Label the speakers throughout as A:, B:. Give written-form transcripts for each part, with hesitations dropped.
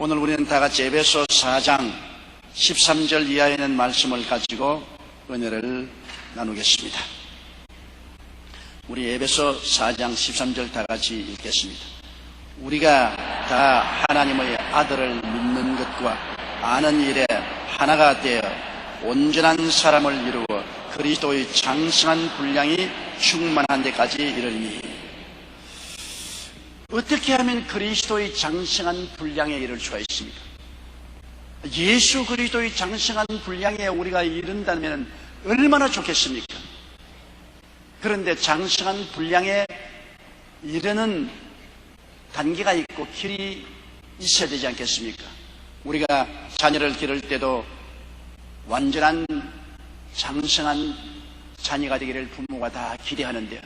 A: 오늘 우리는 다 같이 에베소 4장 13절 이하에 있는 말씀을 가지고 은혜를 나누겠습니다. 우리 에베소 4장 13절 다 같이 읽겠습니다. 우리가 다 하나님의 아들을 믿는 것과 아는 일에 하나가 되어 온전한 사람을 이루어 그리스도의 장성한 분량이 충만한 데까지 이르니. 어떻게 하면 그리스도의 장성한 분량에 이를 수가 있습니까? 예수 그리스도의 장성한 분량에 우리가 이른다면 얼마나 좋겠습니까? 그런데 장성한 분량에 이르는 단계가 있고 길이 있어야 되지 않겠습니까? 우리가 자녀를 기를 때도 완전한 장성한 자녀가 되기를 부모가 다 기대하는데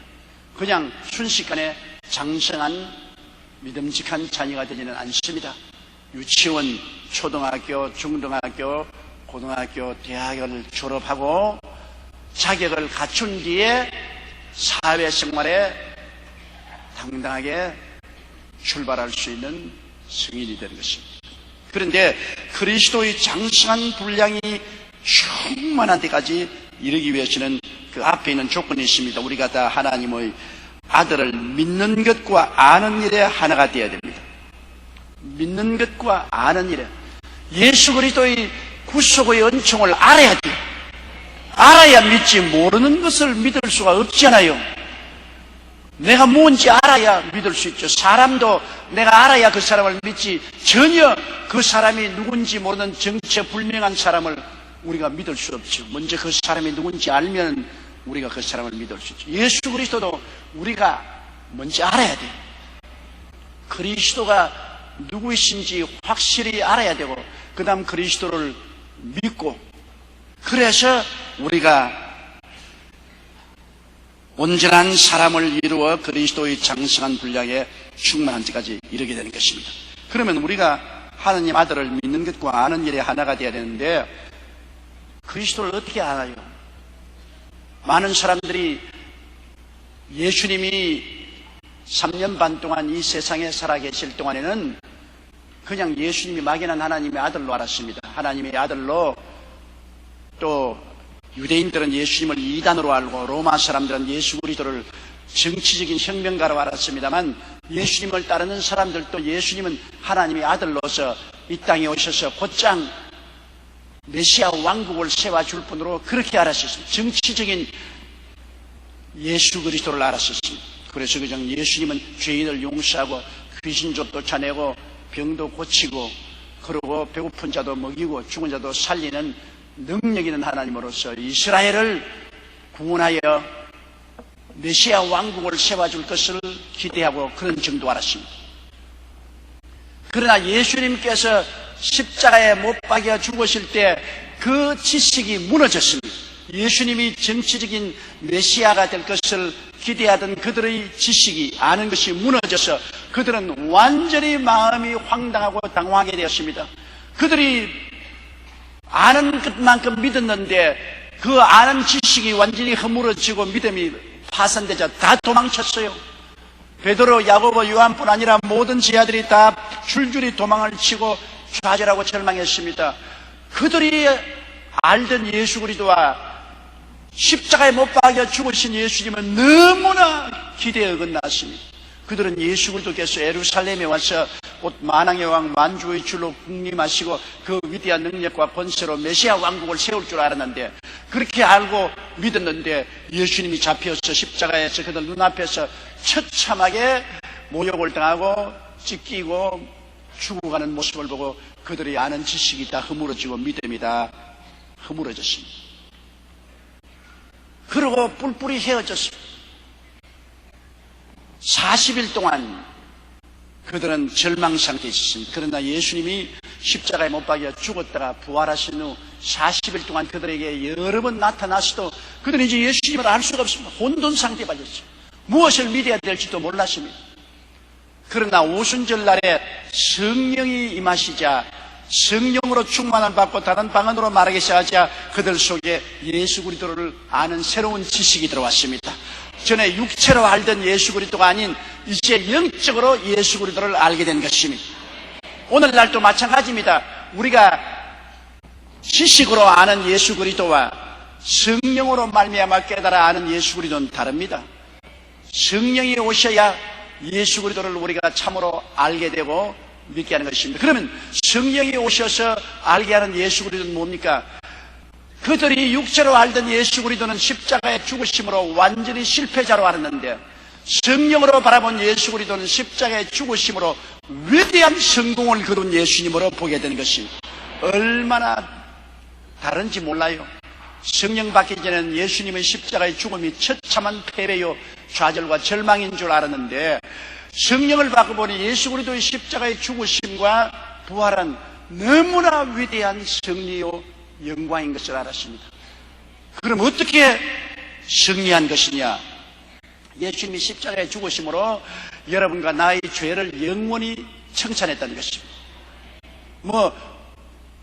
A: 그냥 순식간에 장성한 믿음직한 자녀가 되지는 않습니다. 유치원, 초등학교, 중등학교, 고등학교, 대학을 졸업하고 자격을 갖춘 뒤에 사회생활에 당당하게 출발할 수 있는 성인이 되는 것입니다. 그런데 그리스도의 장성한 분량이 충만한 데까지 이르기 위해서는 그 앞에 있는 조건이 있습니다. 우리가 다 하나님의 아들을 믿는 것과 아는 일에 하나가 되어야 됩니다. 믿는 것과 아는 일에 예수 그리스도의 구속의 은총을 알아야 돼요. 알아야 믿지 모르는 것을 믿을 수가 없잖아요. 내가 뭔지 알아야 믿을 수 있죠. 사람도 내가 알아야 그 사람을 믿지 전혀 그 사람이 누군지 모르는 정체불명한 사람을 우리가 믿을 수 없죠. 먼저 그 사람이 누군지 알면 우리가 그 사람을 믿을 수 있죠. 예수 그리스도도 우리가 뭔지 알아야 돼요. 그리스도가 누구이신지 확실히 알아야 되고 그 다음 그리스도를 믿고 그래서 우리가 온전한 사람을 이루어 그리스도의 장성한 분량에 충만한 데까지 이르게 되는 것입니다. 그러면 우리가 하나님 아들을 믿는 것과 아는 일에 하나가 되어야 되는데 그리스도를 어떻게 알아요? 많은 사람들이 예수님이 3년 반 동안 이 세상에 살아계실 동안에는 그냥 예수님이 막연한 하나님의 아들로 알았습니다. 하나님의 아들로, 또 유대인들은 예수님을 이단으로 알고 로마 사람들은 예수 그리스도를 정치적인 혁명가로 알았습니다만 예수님을 따르는 사람들도 예수님은 하나님의 아들로서 이 땅에 오셔서 곧장 메시아 왕국을 세워줄 뿐으로 그렇게 알았었습니다. 정치적인 예수 그리스도를 알았었습니다. 그래서 그냥 예수님은 죄인을 용서하고 귀신 쫓아내고 병도 고치고 그러고 배고픈 자도 먹이고 죽은 자도 살리는 능력 있는 하나님으로서 이스라엘을 구원하여 메시아 왕국을 세워줄 것을 기대하고 그런 정도 알았습니다. 그러나 예수님께서 십자가에 못 박여 죽으실 때 그 지식이 무너졌습니다. 예수님이 정치적인 메시아가 될 것을 기대하던 그들의 지식이 아는 것이 무너져서 그들은 완전히 마음이 황당하고 당황하게 되었습니다. 그들이 아는 것만큼 믿었는데 그 아는 지식이 완전히 허물어지고 믿음이 파산되자 다 도망쳤어요. 베드로, 야고보, 요한뿐 아니라 모든 제자들이 다 줄줄이 도망을 치고 좌절하고 절망했습니다. 그들이 알던 예수 그리스도와 십자가에 못 박여 죽으신 예수님은 너무나 기대에 어긋났습니다. 그들은 예수 그리스도께서 예루살렘에 와서 곧 만왕의 왕 만주의 줄로 국림하시고 그 위대한 능력과 권세로 메시아 왕국을 세울 줄 알았는데 그렇게 알고 믿었는데 예수님이 잡혀서 십자가에서 그들 눈앞에서 처참하게 모욕을 당하고 찢기고 죽어가는 모습을 보고 그들이 아는 지식이 다 허물어지고 믿음이 다 허물어졌습니다. 그러고 뿔뿔이 헤어졌습니다. 40일 동안 그들은 절망 상태에 있었습니다. 그러나 예수님이 십자가에 못 박여 죽었다가 부활하신 후 40일 동안 그들에게 여러 번 나타나서도 그들은 이제 예수님을 알 수가 없습니다. 혼돈 상태에 빠졌습니다. 무엇을 믿어야 될지도 몰랐습니다. 그러나 오순절날에 성령이 임하시자 성령으로 충만을 받고 다른 방언으로 말하기 시작하자 그들 속에 예수 그리스도를 아는 새로운 지식이 들어왔습니다. 전에 육체로 알던 예수 그리스도가 아닌 이제 영적으로 예수 그리스도를 알게 된 것입니다. 오늘날도 마찬가지입니다. 우리가 지식으로 아는 예수 그리스도와 성령으로 말미암아 깨달아 아는 예수 그리스도는 다릅니다. 성령이 오셔야 예수 그리스도를 우리가 참으로 알게 되고 믿게 하는 것입니다. 그러면 성령이 오셔서 알게 하는 예수 그리스도는 뭡니까? 그들이 육체로 알던 예수 그리스도는 십자가의 죽으심으로 완전히 실패자로 알았는데, 성령으로 바라본 예수 그리스도는 십자가의 죽으심으로 위대한 성공을 거둔 예수님으로 보게 되는 것입니다. 얼마나 다른지 몰라요. 성령 받기 전에는 예수님의 십자가의 죽음이 처참한 패배요 좌절과 절망인 줄 알았는데, 성령을 받고 보니 예수 그리스도의 십자가의 죽으심과 부활은 너무나 위대한 승리요 영광인 것을 알았습니다. 그럼 어떻게 승리한 것이냐? 예수님이 십자가에 죽으심으로 여러분과 나의 죄를 영원히 청산했다는 것입니다.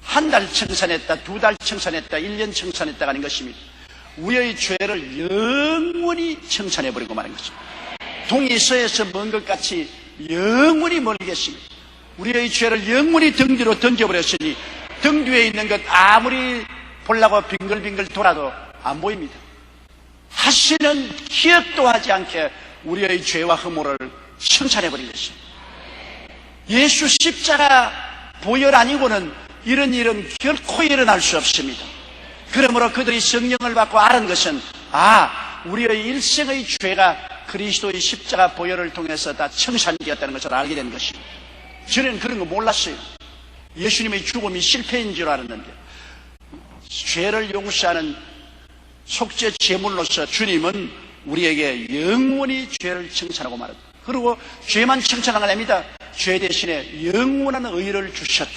A: 한 달 청산했다, 2달 청산했다, 1년 청산했다가 아닌 것입니다. 우리의 죄를 영원히 청산해버리고 마는 것입니다. 동이 서에서 먼 것 같이 영원히 멀겠습니다. 우리의 죄를 영원히 등 뒤로 던져버렸으니 등 뒤에 있는 것 아무리 보려고 빙글빙글 돌아도 안 보입니다. 다시는 기억도 하지 않게 우리의 죄와 허물을 청산해버린 것입니다. 예수 십자가 보혈 아니고는 이런 일은 결코 일어날 수 없습니다. 그러므로 그들이 성령을 받고 알은 것은, 우리의 일생의 죄가 그리스도의 십자가 보혈을 통해서 다 청산되었다는 것을 알게 된 것입니다. 저는 그런 거 몰랐어요. 예수님의 죽음이 실패인 줄 알았는데, 죄를 용서하는 속죄 제물로서 주님은 우리에게 영원히 죄를 청산하고 말았다. 그리고 죄만 청산한 건 아닙니다. 죄 대신에 영원한 의를 주셨다.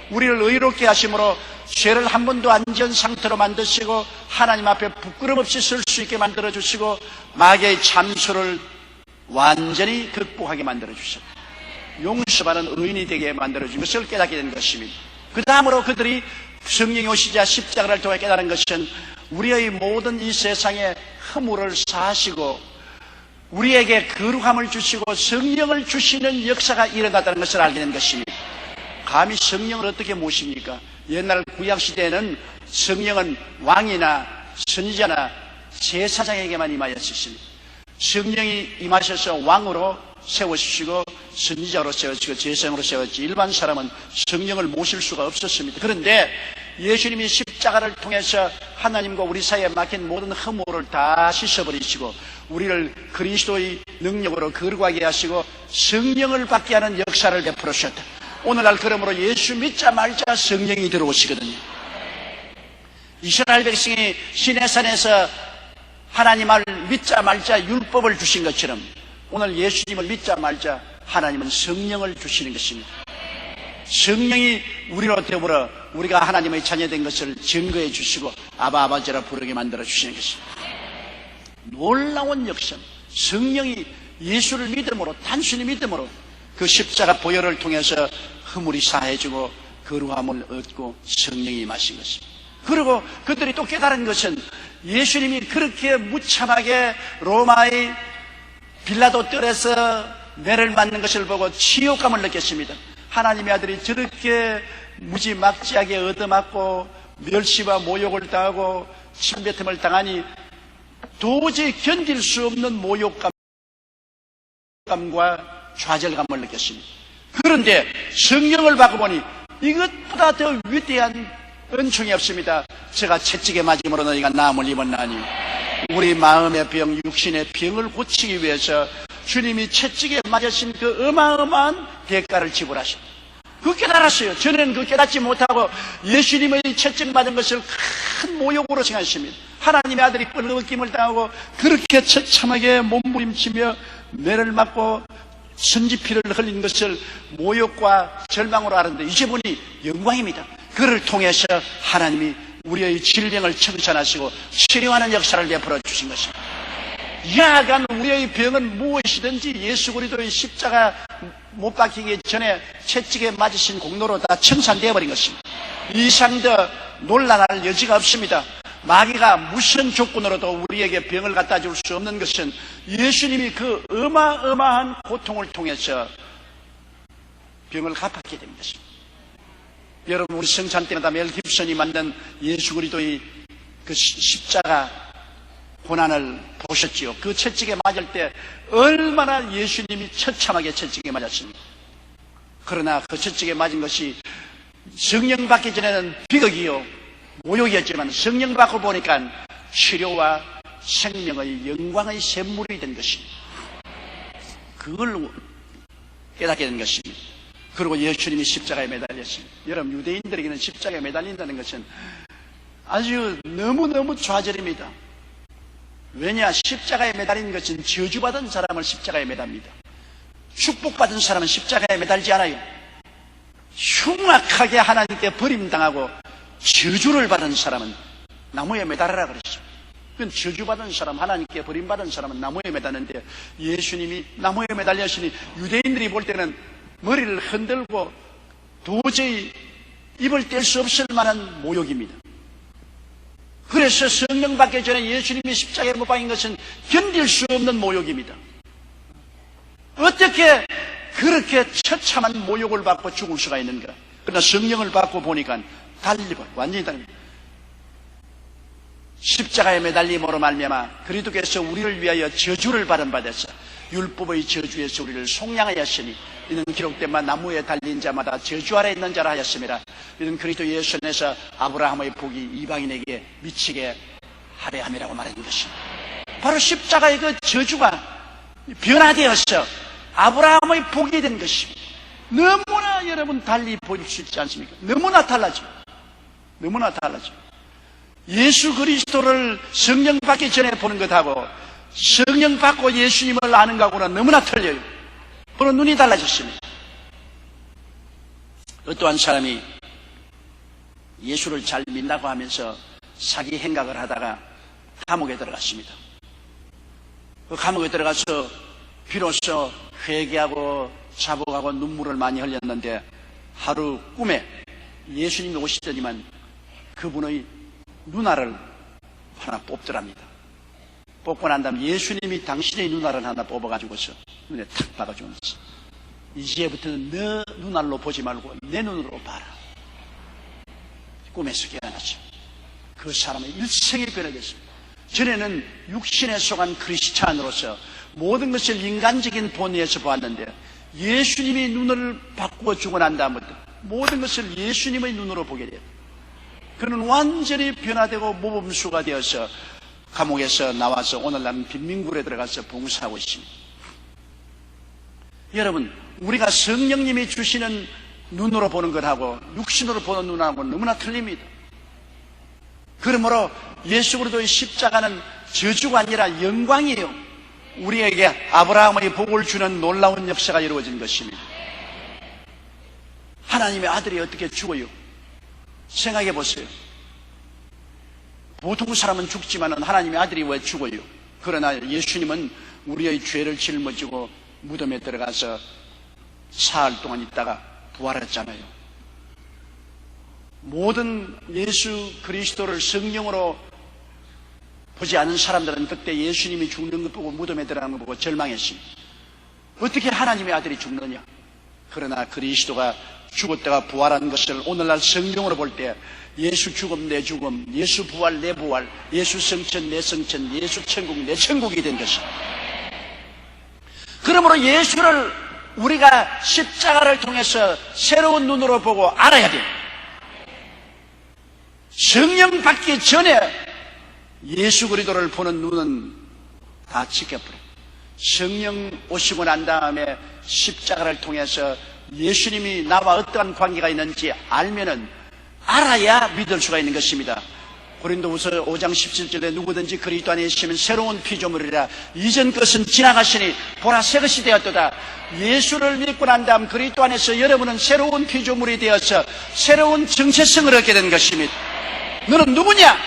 A: 우리를 의롭게 하심으로 죄를 한 번도 안 지은 상태로 만드시고 하나님 앞에 부끄럼 없이 설 수 있게 만들어 주시고 마귀의 참소를 완전히 극복하게 만들어 주셨다. 용서받은 의인이 되게 만들어 준 것을 깨닫게 된 것입니다. 그 다음으로 그들이 성령이 오시자 십자가를 통해 깨달은 것은 우리의 모든 이 세상의 허물을 사하시고 우리에게 거룩함을 주시고 성령을 주시는 역사가 일어났다는 것을 알게 된 것입니다. 감히 성령을 어떻게 모십니까? 옛날 구약시대에는 성령은 왕이나 선지자나 제사장에게만 임하였습니다. 성령이 임하셔서 왕으로 세워주시고 선지자로 세워지고 제사장으로 세워지고 일반 사람은 성령을 모실 수가 없었습니다. 그런데 예수님이 십자가를 통해서 하나님과 우리 사이에 막힌 모든 허물을 다 씻어버리시고 우리를 그리스도의 능력으로 거룩하게 하시고 성령을 받게 하는 역사를 베풀어 주셨다. 오늘날 그러므로 예수 믿자 말자 성령이 들어오시거든요. 이스라엘 백성이 시내산에서 하나님을 믿자 말자 율법을 주신 것처럼 오늘 예수님을 믿자 말자 하나님은 성령을 주시는 것입니다. 성령이 우리로 더불어 우리가 하나님의 자녀된 것을 증거해 주시고 아바 아버지라 부르게 만들어 주시는 것입니다. 놀라운 역사. 성령이 예수를 믿음으로 단순히 믿음으로 그 십자가 보혈을 통해서 허물이 사해지고 거룩함을 얻고 성령이 임하신 것입니다. 그리고 그들이 또 깨달은 것은 예수님이 그렇게 무참하게 로마의 빌라도 뜰에서 매를 맞는 것을 보고 치욕감을 느꼈습니다. 하나님의 아들이 저렇게 무지막지하게 얻어맞고 멸시와 모욕을 당하고 침뱉음을 당하니 도저히 견딜 수 없는 모욕감과 좌절감을 느꼈습니다. 그런데 성령을 받고 보니 이것보다 더 위대한 은총이 없습니다. 제가 채찍에 맞음으로 너희가 나음을 입었나니 우리 마음의 병, 육신의 병을 고치기 위해서 주님이 채찍에 맞으신 그 어마어마한 대가를 지불하십니다. 그거 깨달았어요. 전에는 그거 깨닫지 못하고 예수님의 채찍 맞은 것을 큰 모욕으로 생각했습니다. 하나님의 아들이 뻘겋김을 당하고 그렇게 처참하게 몸부림치며 매를 맞고 선지피를 흘린 것을 모욕과 절망으로 알았는데 이제 보니 영광입니다. 그를 통해서 하나님이 우리의 질병을 청산하시고 치료하는 역사를 베풀어 주신 것입니다. 야간 우리의 병은 무엇이든지 예수 그리스도의 십자가 못 박히기 전에 채찍에 맞으신 공로로 다 청산되어 버린 것입니다. 이상 더 논란할 여지가 없습니다. 마귀가 무슨 조건으로도 우리에게 병을 갖다 줄 수 없는 것은 예수님이 그 어마어마한 고통을 통해서 병을 갚았게 된 것입니다. 여러분, 우리 성찬 때마다 멜 깁슨이 만든 예수 그리스도의 그 십자가 고난을 보셨지요. 그 채찍에 맞을 때 얼마나 예수님이 처참하게 채찍에 맞았습니까? 그러나 그 채찍에 맞은 것이 성령 받기 전에는 비극이요, 모욕이었지만 성령 받고 보니까 치료와 생명의 영광의 샘물이 된 것입니다. 그걸 깨닫게 된 것입니다. 그리고 예수님이 십자가에 매달렸습니다. 여러분, 유대인들에게는 십자가에 매달린다는 것은 아주 너무너무 좌절입니다. 왜냐? 십자가에 매달린 것은 저주받은 사람을 십자가에 매답니다. 축복받은 사람은 십자가에 매달지 않아요. 흉악하게 하나님께 버림당하고 저주를 받은 사람은 나무에 매달아라 그랬습니다. 그건 저주받은 사람, 하나님께 버림받은 사람은 나무에 매달는데 예수님이 나무에 매달렸으니 유대인들이 볼 때는 머리를 흔들고 도저히 입을 뗄 수 없을 만한 모욕입니다. 그래서 성령 받기 전에 예수님이 십자가에 못 박힌 것은 견딜 수 없는 모욕입니다. 어떻게 그렇게 처참한 모욕을 받고 죽을 수가 있는가? 그러나 성령을 받고 보니까 달리고 완전히 다릅니다. 십자가에 매달림으로 말미암아 그리스도께서 우리를 위하여 저주를 받은 바 되사 율법의 저주에서 우리를 속량하였으니 이는 기록된 바 나무에 달린 자마다 저주 아래 있는 자라 하였음이라. 이는 그리스도 예수 안에서 아브라함의 복이 이방인에게 미치게 하려 함이라고 말하는 것입니다. 바로 십자가의 그 저주가 변화되어서 아브라함의 복이 된 것입니다. 너무나 여러분 달리 보일 수 있지 않습니까? 너무나 달라져. 너무나 달라져. 예수 그리스도를 성령 받기 전에 보는 것하고 성령 받고 예수님을 아는 것하고는 너무나 틀려요. 그런 눈이 달라졌습니다. 어떠한 사람이 예수를 잘 믿는다고 하면서 사기 행각을 하다가 감옥에 들어갔습니다. 그 감옥에 들어가서 비로소 회개하고 자복하고 눈물을 많이 흘렸는데 하루 꿈에 예수님이 오시더니만 그분의 눈알을 하나 뽑더랍니다. 뽑고 난 다음에 예수님이 당신의 눈알을 하나 뽑아가지고서 눈에 탁 박아주면서 이제부터는 너 눈알로 보지 말고 내 눈으로 봐라. 꿈에서 깨어났죠. 그 사람의 일생이 변해졌습니다. 전에는 육신에 속한 크리스찬으로서 모든 것을 인간적인 본의에서 보았는데 예수님이 눈을 바꾸어 주고 난 다음부터 모든 것을 예수님의 눈으로 보게 돼요. 그는 완전히 변화되고 모범수가 되어서 감옥에서 나와서 오늘날은 빈민굴에 들어가서 봉사하고 있습니다. 여러분, 우리가 성령님이 주시는 눈으로 보는 것하고 육신으로 보는 눈하고 너무나 틀립니다. 그러므로 예수 그리스도의 십자가는 저주가 아니라 영광이에요. 우리에게 아브라함의 복을 주는 놀라운 역사가 이루어진 것입니다. 하나님의 아들이 어떻게 죽어요? 생각해 보세요. 보통 사람은 죽지만 하나님의 아들이 왜 죽어요? 그러나 예수님은 우리의 죄를 짊어지고 무덤에 들어가서 사흘 동안 있다가 부활했잖아요. 모든 예수 그리스도를 성령으로 보지 않은 사람들은 그때 예수님이 죽는 것 보고 무덤에 들어가는 것 보고 절망했습니다. 어떻게 하나님의 아들이 죽느냐? 그러나 그리스도가 죽었다가 부활한 것을 오늘날 성경으로 볼 때 예수 죽음 내 죽음, 예수 부활 내 부활, 예수 성천 내 성천, 예수 천국 내 천국이 된 것입니다. 그러므로 예수를 우리가 십자가를 통해서 새로운 눈으로 보고 알아야 돼요. 성령 받기 전에 예수 그리스도를 보는 눈은 다 지켜버려요. 성령 오시고 난 다음에 십자가를 통해서 예수님이 나와 어떠한 관계가 있는지 알면은 알아야 믿을 수가 있는 것입니다. 고린도후서 5장 17절에 누구든지 그리스도 안에 있으면 새로운 피조물이라 이전 것은 지나가시니 보라 새 것이 되었도다. 예수를 믿고 난 다음 그리스도 안에서 여러분은 새로운 피조물이 되어서 새로운 정체성을 얻게 된 것입니다. 너는 누구냐?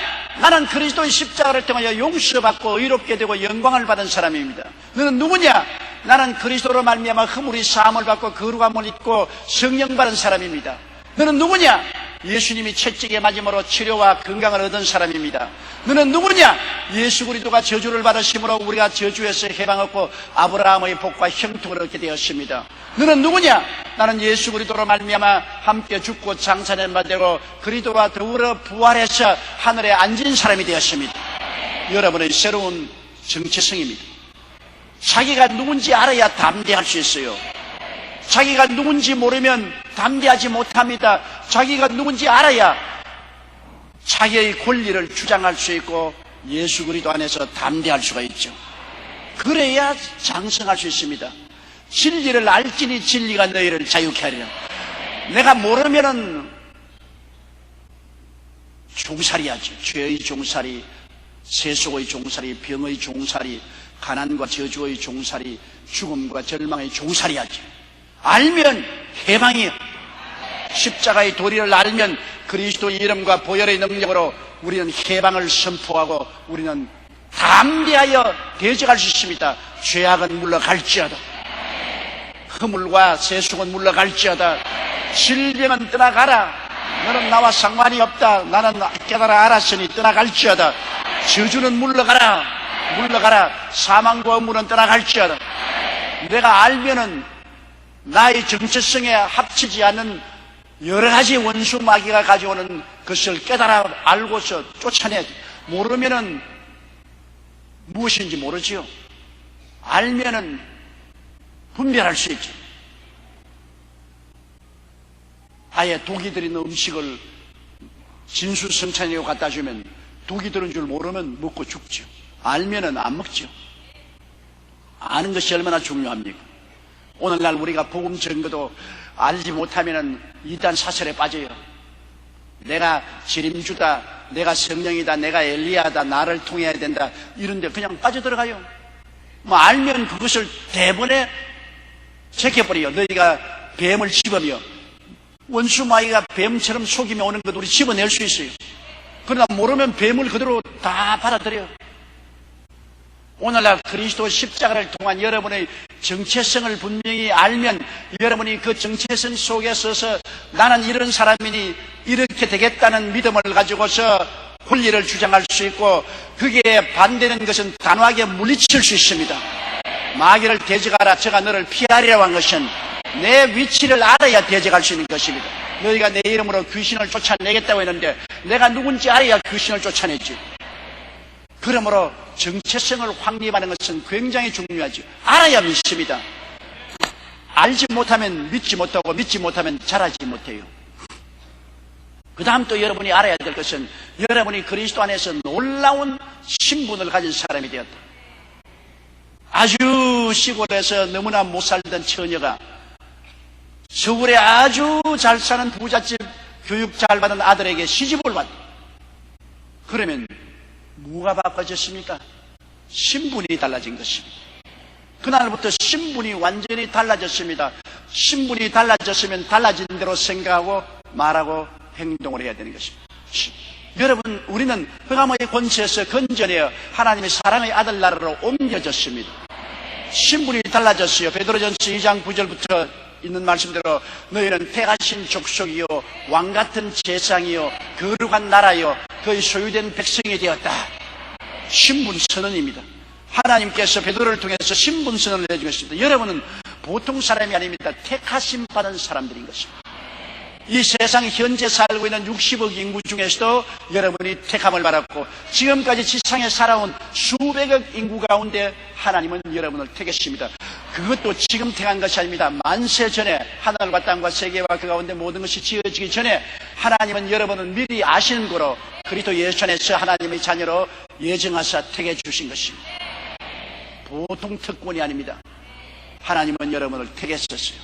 A: 나는 그리스도의 십자가를 통하여 용서받고 의롭게 되고 영광을 받은 사람입니다. 너는 누구냐? 나는 그리스도로 말미암아 허물이 사함을 받고 거룩함을 입고 성령 받은 사람입니다. 너는 누구냐? 예수님이 채찍에 맞음으로 치료와 건강을 얻은 사람입니다. 너는 누구냐? 예수 그리스도가 저주를 받으심으로 우리가 저주에서 해방 얻고 아브라함의 복과 형통을 얻게 되었습니다. 너는 누구냐? 나는 예수 그리스도로 말미암아 함께 죽고 장사된 바 되고 그리스도와 더불어 부활해서 하늘에 앉은 사람이 되었습니다. 여러분의 새로운 정체성입니다. 자기가 누군지 알아야 담대할 수 있어요. 자기가 누군지 모르면 담대하지 못합니다. 자기가 누군지 알아야 자기의 권리를 주장할 수 있고 예수 그리스도 안에서 담대할 수가 있죠. 그래야 장성할 수 있습니다. 진리를 알지니 진리가 너희를 자유케 하리라. 내가 모르면은 종살이하죠. 죄의 종살이, 세속의 종살이, 병의 종살이, 가난과 저주의 종살이, 죽음과 절망의 종살이하죠. 알면 해방이요. 십자가의 도리를 알면 그리스도의 이름과 보혈의 능력으로 우리는 해방을 선포하고 우리는 담대하여 대적할 수 있습니다. 죄악은 물러갈지어다. 허물과 세속은 물러갈지어다. 질병은 떠나가라. 너는 나와 상관이 없다. 나는 깨달아 알았으니 떠나갈지어다. 저주는 물러가라. 물러가라. 사망과 업무는 떠나갈지어다. 내가 알면은 나의 정체성에 합치지 않는 여러 가지 원수 마귀가 가져오는 것을 깨달아 알고서 쫓아내야지. 모르면은 무엇인지 모르지요. 알면은 분별할 수 있죠. 아예 독이 들은 음식을 진수성찬이라고 갖다 주면 독이 들은 줄 모르면 먹고 죽죠. 알면은 안 먹죠. 아는 것이 얼마나 중요합니까? 오늘날 우리가 복음 전거도 알지 못하면은 이단 사설에 빠져요. 내가 지림주다, 내가 성령이다, 내가 엘리야다, 나를 통해야 된다, 이런데 그냥 빠져들어가요. 뭐 알면 그것을 대본에 제껴버려요. 너희가 뱀을 집으며 원수 마귀가 뱀처럼 속이며 오는 것 우리 집어낼 수 있어요. 그러나 모르면 뱀을 그대로 다 받아들여요. 오늘날 그리스도 십자가를 통한 여러분의 정체성을 분명히 알면 여러분이 그 정체성 속에 서서 나는 이런 사람이니 이렇게 되겠다는 믿음을 가지고서 권리를 주장할 수 있고 그게 반대되는 것은 단호하게 물리칠 수 있습니다. 마귀를 대적하라. 저가 너를 피하리라고 한 것은 내 위치를 알아야 대적할 수 있는 것입니다. 너희가 내 이름으로 귀신을 쫓아내겠다고 했는데 내가 누군지 알아야 귀신을 쫓아냈지. 그러므로 정체성을 확립하는 것은 굉장히 중요하죠. 알아야 믿습니다. 알지 못하면 믿지 못하고 믿지 못하면 잘하지 못해요. 그 다음 또 여러분이 알아야 될 것은 여러분이 그리스도 안에서 놀라운 신분을 가진 사람이 되었다. 아주 시골에서 너무나 못 살던 처녀가 서울에 아주 잘 사는 부잣집 교육 잘 받은 아들에게 시집을 왔다. 그러면 뭐가 바꿔졌습니까? 신분이 달라진 것입니다. 그날부터 신분이 완전히 달라졌습니다. 신분이 달라졌으면 달라진 대로 생각하고 말하고 행동을 해야 되는 것입니다. 여러분, 우리는 흑암의 권세에서 건져내어 하나님의 사랑의 아들 나라로 옮겨졌습니다. 신분이 달라졌어요. 베드로전서 2장 9절부터 있는 말씀대로 너희는 택하신 족속이요 왕같은 제상이요 거룩한 나라요 그의 소유된 백성이 되었다. 신분 선언입니다. 하나님께서 베드로를 통해서 신분 선언을 해준 것입니다. 여러분은 보통 사람이 아닙니다. 택하심 받은 사람들인 것입니다. 이 세상 현재 살고 있는 60억 인구 중에서도 여러분이 택함을 받았고 지금까지 지상에 살아온 수백억 인구 가운데 하나님은 여러분을 택했습니다. 그것도 지금 택한 것이 아닙니다. 만세 전에 하늘과 땅과 세계와 그 가운데 모든 것이 지어지기 전에 하나님은 여러분을 미리 아시는 거로 그리스도 예수 안에서 하나님의 자녀로 예정하사 택해 주신 것입니다. 보통 특권이 아닙니다. 하나님은 여러분을 택했었어요.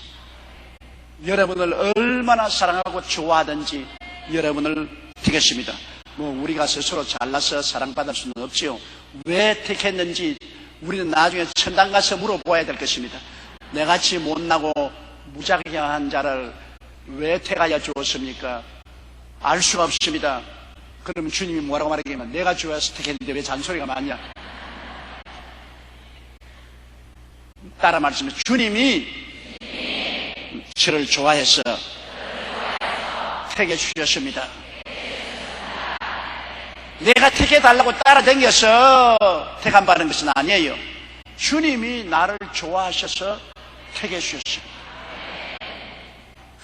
A: 여러분을 얼마나 사랑하고 좋아하든지 여러분을 택했습니다. 뭐 우리가 스스로 잘나서 사랑받을 수는 없지요. 왜 택했는지 우리는 나중에 천당 가서 물어보아야 될 것입니다. 내같이 못나고 무자격한 자를 왜 택하여 주었습니까? 알 수가 없습니다. 그러면 주님이 뭐라고 말하겠냐면 내가 좋아서 택했는데 왜 잔소리가 많냐? 따라 말씀해 주님이 저를 좋아해서 택해 주셨습니다. 내가 택해달라고 따라다녀서 택안 받는 것은 아니에요. 주님이 나를 좋아하셔서 택해 주셨습니다.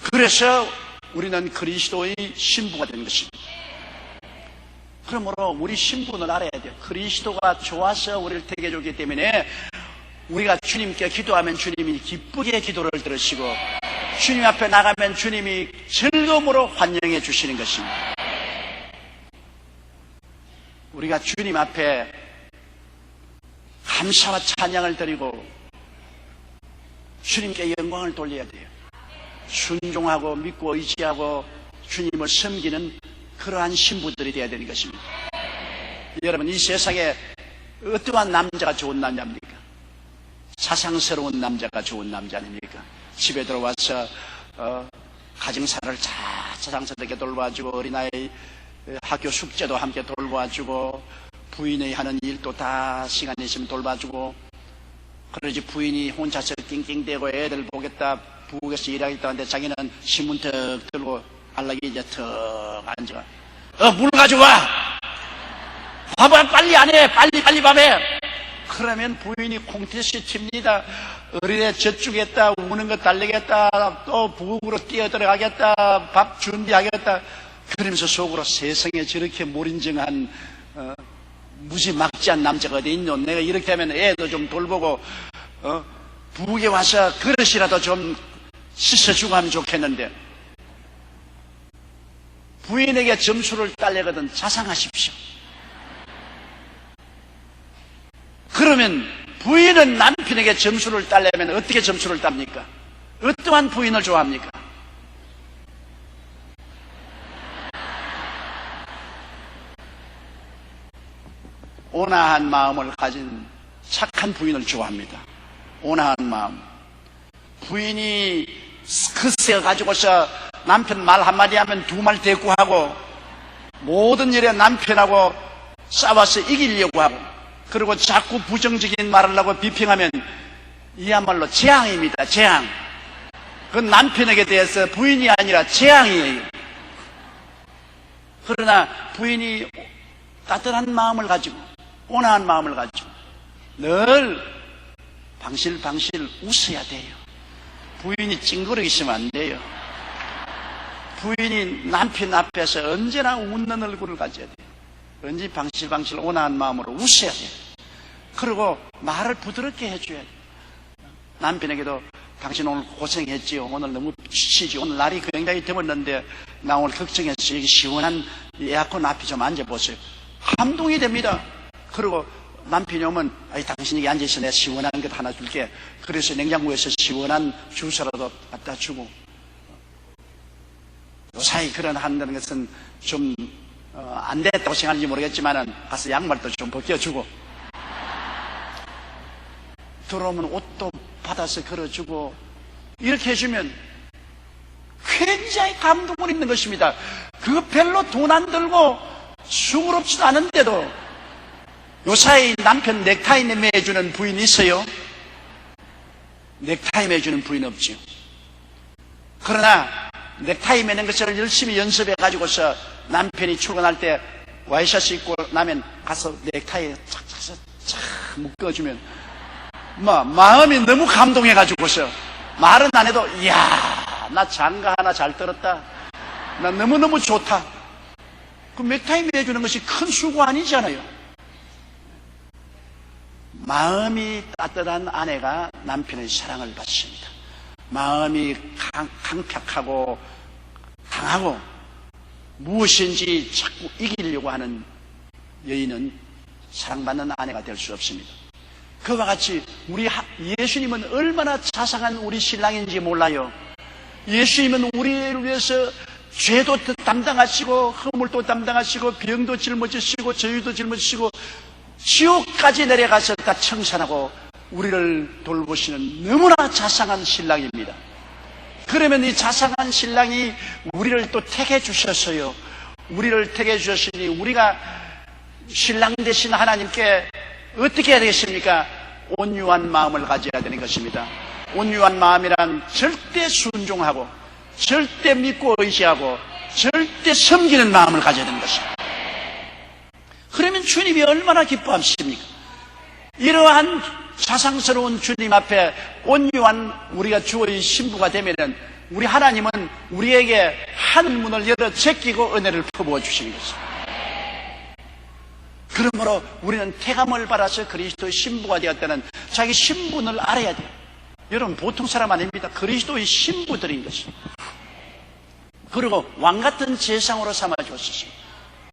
A: 그래서 우리는 그리스도의 신부가 된 것입니다. 그러므로 우리 신분을 알아야 돼요. 그리스도가 좋아서 우리를 택해 줬기 때문에 우리가 주님께 기도하면 주님이 기쁘게 기도를 들으시고 주님 앞에 나가면 주님이 즐거움으로 환영해 주시는 것입니다. 우리가 주님 앞에 감사와 찬양을 드리고 주님께 영광을 돌려야 돼요. 순종하고 믿고 의지하고 주님을 섬기는 그러한 신부들이 되어야 되는 것입니다. 여러분, 이 세상에 어떠한 남자가 좋은 남자입니까? 사상스러운 남자가 좋은 남자 아닙니까? 집에 들어와서 가정사를 자상스럽게 돌봐주고 어린아이 학교 숙제도 함께 돌봐주고 부인이 하는 일도 다 시간 있으면 돌봐주고 그러지 부인이 혼자서 낑낑대고 애들 보겠다 부엌에서 일하겠다 하는데 자기는 신문 턱 들고 안락이 이제 턱 앉아 물 가져와 밥을 빨리 안 해 빨리 밥해 그러면 부인이 콩티시 칩니다. 어린애 젖주겠다 우는 거 달래겠다 또 부엌으로 뛰어들어가겠다 밥 준비하겠다 그러면서 속으로 세상에 저렇게 몰인정한 무지막지한 남자가 어디 있노 내가 이렇게 하면 애도 좀 돌보고 부엌에 와서 그릇이라도 좀 씻어주고 하면 좋겠는데 부인에게 점수를 딸려거든 자상하십시오. 그러면 부인은 남편에게 점수를 딸려면 어떻게 점수를 땁니까? 어떠한 부인을 좋아합니까? 온화한 마음을 가진 착한 부인을 좋아합니다. 온화한 마음. 부인이 스크스에 가지고서 남편 말 한마디 하면 두 말 대꾸하고 모든 일에 남편하고 싸워서 이기려고 하고 그리고 자꾸 부정적인 말을 하고 비평하면 이야말로 재앙입니다. 재앙. 그건 남편에게 대해서 부인이 아니라 재앙이에요. 그러나 부인이 따뜻한 마음을 가지고 온화한 마음을 가지고 늘 방실방실 웃어야 돼요. 부인이 찡그러 있으면 안 돼요. 부인이 남편 앞에서 언제나 웃는 얼굴을 가져야 돼요. 언제 방실방실 온화한 마음으로 웃어야 돼요. 그리고 말을 부드럽게 해줘야 돼요. 남편에게도 당신 오늘 고생했지요. 오늘 너무 지치지. 오늘 날이 굉장히 더웠는데 나 오늘 걱정했어. 여기 시원한 에어컨 앞에 좀 앉아보세요. 감동이 됩니다. 그리고 남편이 오면 당신 여기 앉아있어 내가 시원한 것 하나 줄게. 그래서 냉장고에서 시원한 주스라도 갖다 주고 요사이 그런 한다는 것은 좀 안 됐다고 생각하는지 모르겠지만은 가서 양말도 좀 벗겨주고 들어오면 옷도 받아서 걸어주고 이렇게 해주면 굉장히 감동을 입는 것입니다. 그거 별로 돈 안 들고 수고롭지도 않은데도 요사이 남편 넥타이 매주는 부인이 있어요? 넥타이 매주는 부인 없지요. 그러나 넥타이 매는 것을 열심히 연습해 가지고서 남편이 출근할 때 와이셔츠 입고 나면 가서 넥타이에 착 묶어주면 마음이 너무 감동해 가지고서 말은 안 해도 이야 나 장가 하나 잘 들었다. 나 너무너무 좋다. 그 넥타이 매주는 것이 큰 수고 아니잖아요. 마음이 따뜻한 아내가 남편의 사랑을 받습니다. 마음이 강팍하고 강하고 무엇인지 자꾸 이기려고 하는 여인은 사랑받는 아내가 될 수 없습니다. 그와 같이 우리 예수님은 얼마나 자상한 우리 신랑인지 몰라요. 예수님은 우리를 위해서 죄도 담당하시고 허물도 담당하시고 병도 짊어지시고 저유도 짊어지시고 지옥까지 내려가서 다 청산하고 우리를 돌보시는 너무나 자상한 신랑입니다. 그러면 이 자상한 신랑이 우리를 또 택해 주셨어요. 우리를 택해 주셨으니 우리가 신랑 되신 하나님께 어떻게 해야 되겠습니까? 온유한 마음을 가져야 되는 것입니다. 온유한 마음이란 절대 순종하고 절대 믿고 의지하고 절대 섬기는 마음을 가져야 되는 것입니다. 그러면 주님이 얼마나 기뻐하십니까? 이러한 자상스러운 주님 앞에 온유한 우리가 주의 신부가 되면은 우리 하나님은 우리에게 하늘문을 열어 제끼고 은혜를 퍼부어 주시는 것입니다. 그러므로 우리는 태감을 받아서 그리스도의 신부가 되었다는 자기 신분을 알아야 돼요. 여러분 보통 사람 아닙니다. 그리스도의 신부들인 것입니다. 그리고 왕같은 제상으로 삼아주었습니다.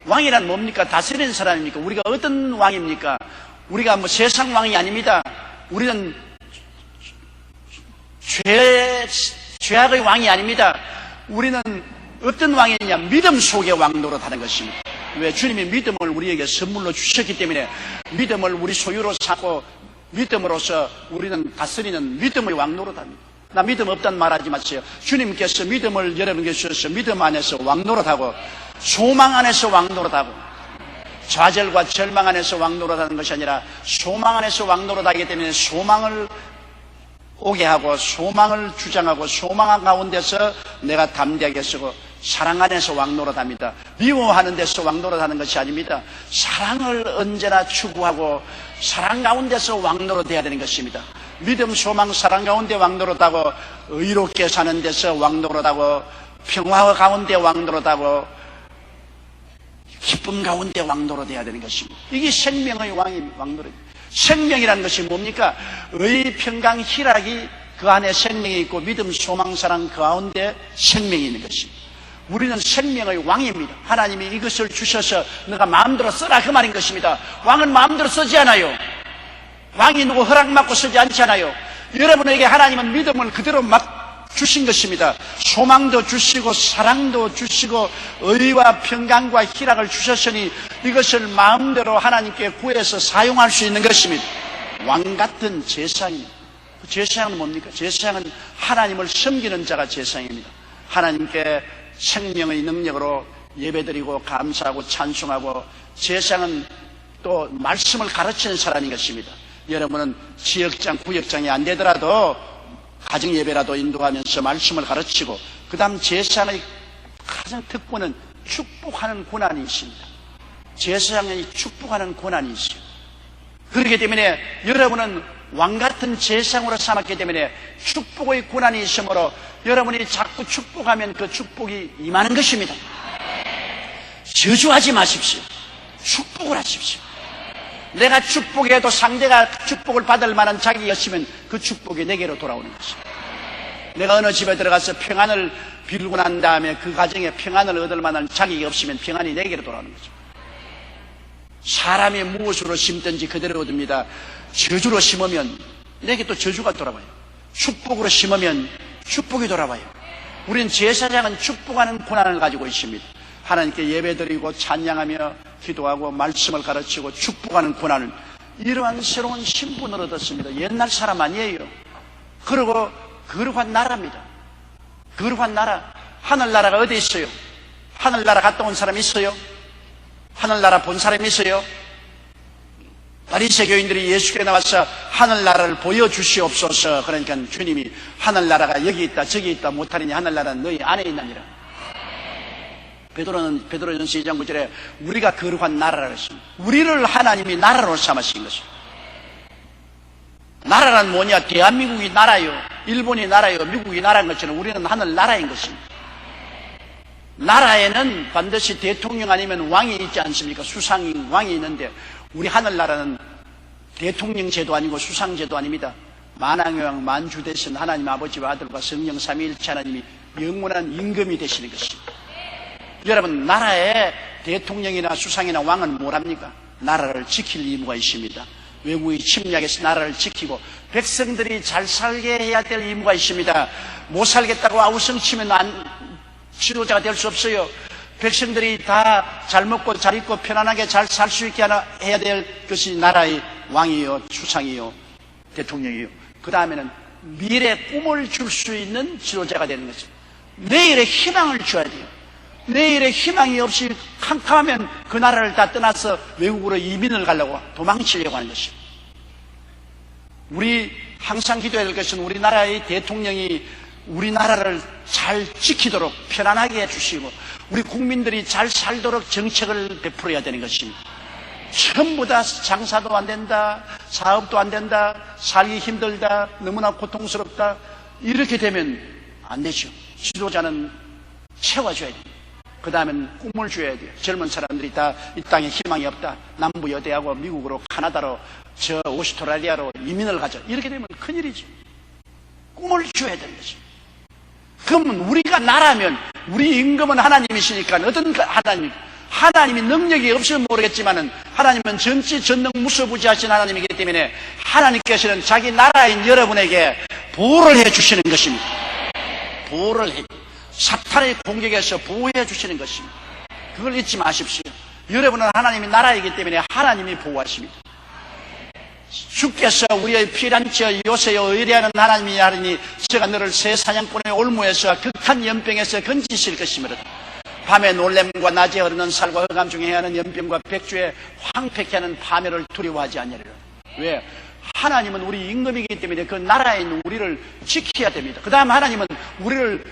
A: 왕이란 뭡니까? 다스리는 사람입니까? 우리가 어떤 왕입니까? 우리가 뭐 세상 왕이 아닙니다. 우리는 죄악의 왕이 아닙니다. 우리는 어떤 왕이냐? 믿음 속의 왕 노릇하는 것입니다. 왜? 주님이 믿음을 우리에게 선물로 주셨기 때문에 믿음을 우리 소유로 삼고 믿음으로써 우리는 다스리는 믿음의 왕 노릇합니다. 나 믿음 없다는 말하지 마세요. 주님께서 믿음을 여러분께 주셔서 믿음 안에서 왕 노릇하고 소망 안에서 왕 노릇하고 좌절과 절망 안에서 왕 노릇하는 것이 아니라 소망 안에서 왕 노릇하기 때문에 소망을 오게 하고 소망을 주장하고 소망 가운데서 내가 담대하게 서고 사랑 안에서 왕 노릇합니다. 미워하는 데서 왕 노릇하는 것이 아닙니다. 사랑을 언제나 추구하고 사랑 가운데서 왕 노릇해야 되는 것입니다. 믿음, 소망, 사랑 가운데 왕 노릇하고 의롭게 사는 데서 왕 노릇하고 평화 가운데 왕 노릇하고 기쁨 가운데 왕 노릇해야 되는 것입니다. 이게 생명의 왕 노릇. 생명이라는 것이 뭡니까? 의, 평강, 희락이 그 안에 생명이 있고 믿음, 소망, 사랑 그 가운데 생명이 있는 것입니다. 우리는 생명의 왕입니다. 하나님이 이것을 주셔서 너가 마음대로 써라 그 말인 것입니다. 왕은 마음대로 쓰지 않아요. 왕이 누구 허락받고 쓰지 않잖아요. 여러분에게 하나님은 믿음을 그대로 막 주신 것입니다. 소망도 주시고 사랑도 주시고 의와 평강과 희락을 주셨으니 이것을 마음대로 하나님께 구해서 사용할 수 있는 것입니다. 왕같은 제사입니다. 제사장은 뭡니까? 제사장은 하나님을 섬기는 자가 제사장입니다. 하나님께 생명의 능력으로 예배드리고 감사하고 찬송하고 제사장은 또 말씀을 가르치는 사람인 것입니다. 여러분은 지역장, 구역장이 안 되더라도 가정예배라도 인도하면서 말씀을 가르치고 그 다음 제사장의 가장 특권은 축복하는 권한이 있습니다. 제사장이 축복하는 권한이 있어요. 그렇기 때문에 여러분은 왕같은 제사장으로 삼았기 때문에 축복의 권한이 있으므로 여러분이 자꾸 축복하면 그 축복이 임하는 것입니다. 저주하지 마십시오. 축복을 하십시오. 내가 축복해도 상대가 축복을 받을 만한 자격이 있으면 그 축복이 내게로 돌아오는 것입니다. 내가 어느 집에 들어가서 평안을 빌고 난 다음에 그 가정에 평안을 얻을 만한 자격이 없으면 평안이 내게로 돌아오는 거죠. 사람이 무엇으로 심든지 그대로 얻습니다. 저주로 심으면 내게 또 저주가 돌아와요. 축복으로 심으면 축복이 돌아와요. 우린 제사장은 축복하는 권한을 가지고 있습니다. 하나님께 예배드리고 찬양하며 기도하고 말씀을 가르치고 축복하는 권한을 이러한 새로운 신분을 얻었습니다. 옛날 사람 아니에요. 그리고 거룩한 나라입니다. 거룩한 나라. 하늘나라가 어디 있어요? 하늘나라 갔다 온 사람 있어요? 하늘나라 본 사람 있어요? 바리새 교인들이 예수께 나와서 하늘나라를 보여주시옵소서. 그러니까 주님이 하늘나라가 여기 있다 저기 있다 못하리니 하늘나라는 너희 안에 있나니라. 베드로전서 2장 9절에 우리가 거룩한 나라라고 했습니다. 우리를 하나님이 나라로 삼으신 것입니다. 나라란 뭐냐? 대한민국이 나라요, 일본이 나라요, 미국이 나라인 것처럼 우리는 하늘나라인 것입니다. 나라에는 반드시 대통령 아니면 왕이 있지 않습니까? 수상이 왕이 있는데 우리 하늘나라는 대통령 제도 아니고 수상 제도 아닙니다. 만왕의 만주 되신 하나님 아버지와 아들과 성령 삼위일체 하나님이 영원한 임금이 되시는 것입니다. 여러분, 나라의 대통령이나 수상이나 왕은 뭐랍니까? 나라를 지킬 의무가 있습니다. 외국의 침략에서 나라를 지키고 백성들이 잘 살게 해야 될 의무가 있습니다. 못 살겠다고 아우성치면 지도자가 될 수 없어요. 백성들이 다 잘 먹고 잘 입고 편안하게 잘 살 수 있게 해야 될 것이 나라의 왕이요, 수상이요, 대통령이요. 그 다음에는 미래 꿈을 줄 수 있는 지도자가 되는 거죠. 내일의 희망을 줘야 돼요. 내일의 희망이 없이 캄캄하면 그 나라를 다 떠나서 외국으로 이민을 가려고 도망치려고 하는 것입니다. 우리 항상 기도해야 될 것은 우리나라의 대통령이 우리나라를 잘 지키도록 편안하게 해주시고 우리 국민들이 잘 살도록 정책을 베풀어야 되는 것입니다. 전부 다 장사도 안 된다, 사업도 안 된다, 살기 힘들다, 너무나 고통스럽다, 이렇게 되면 안 되죠. 지도자는 채워줘야 돼요. 그 다음엔 꿈을 줘야 돼요. 젊은 사람들이 다 이 땅에 희망이 없다, 남부 여대하고 미국으로, 카나다로, 저 오스트랄리아로 이민을 가자, 이렇게 되면 큰일이죠. 꿈을 줘야 되는 거죠. 그러면 우리가 나라면, 우리 임금은 하나님이시니까, 어떤 하나님이 능력이 없으면 모르겠지만은 하나님은 전능무소부지하신 하나님이기 때문에 하나님께서는 자기 나라인 여러분에게 보호를 해주시는 것입니다. 보호를 해, 사탄의 공격에서 보호해 주시는 것입니다. 그걸 잊지 마십시오. 여러분은 하나님의 나라이기 때문에 하나님이 보호하십니다. 주께서 우리의 피난처 요새여 의뢰하는 하나님이 하리니 제가 너를 새 사냥꾼의 올무에서 극한 연병에서 건지실 것이므로 밤에 놀램과 낮에 흐르는 살과 흑암 중에 해하는 연병과 백주에 황폐케 하는 파멸을 두려워하지 않으리라. 왜? 하나님은 우리 임금이기 때문에 그 나라에 있는 우리를 지켜야 됩니다. 그 다음 하나님은 우리를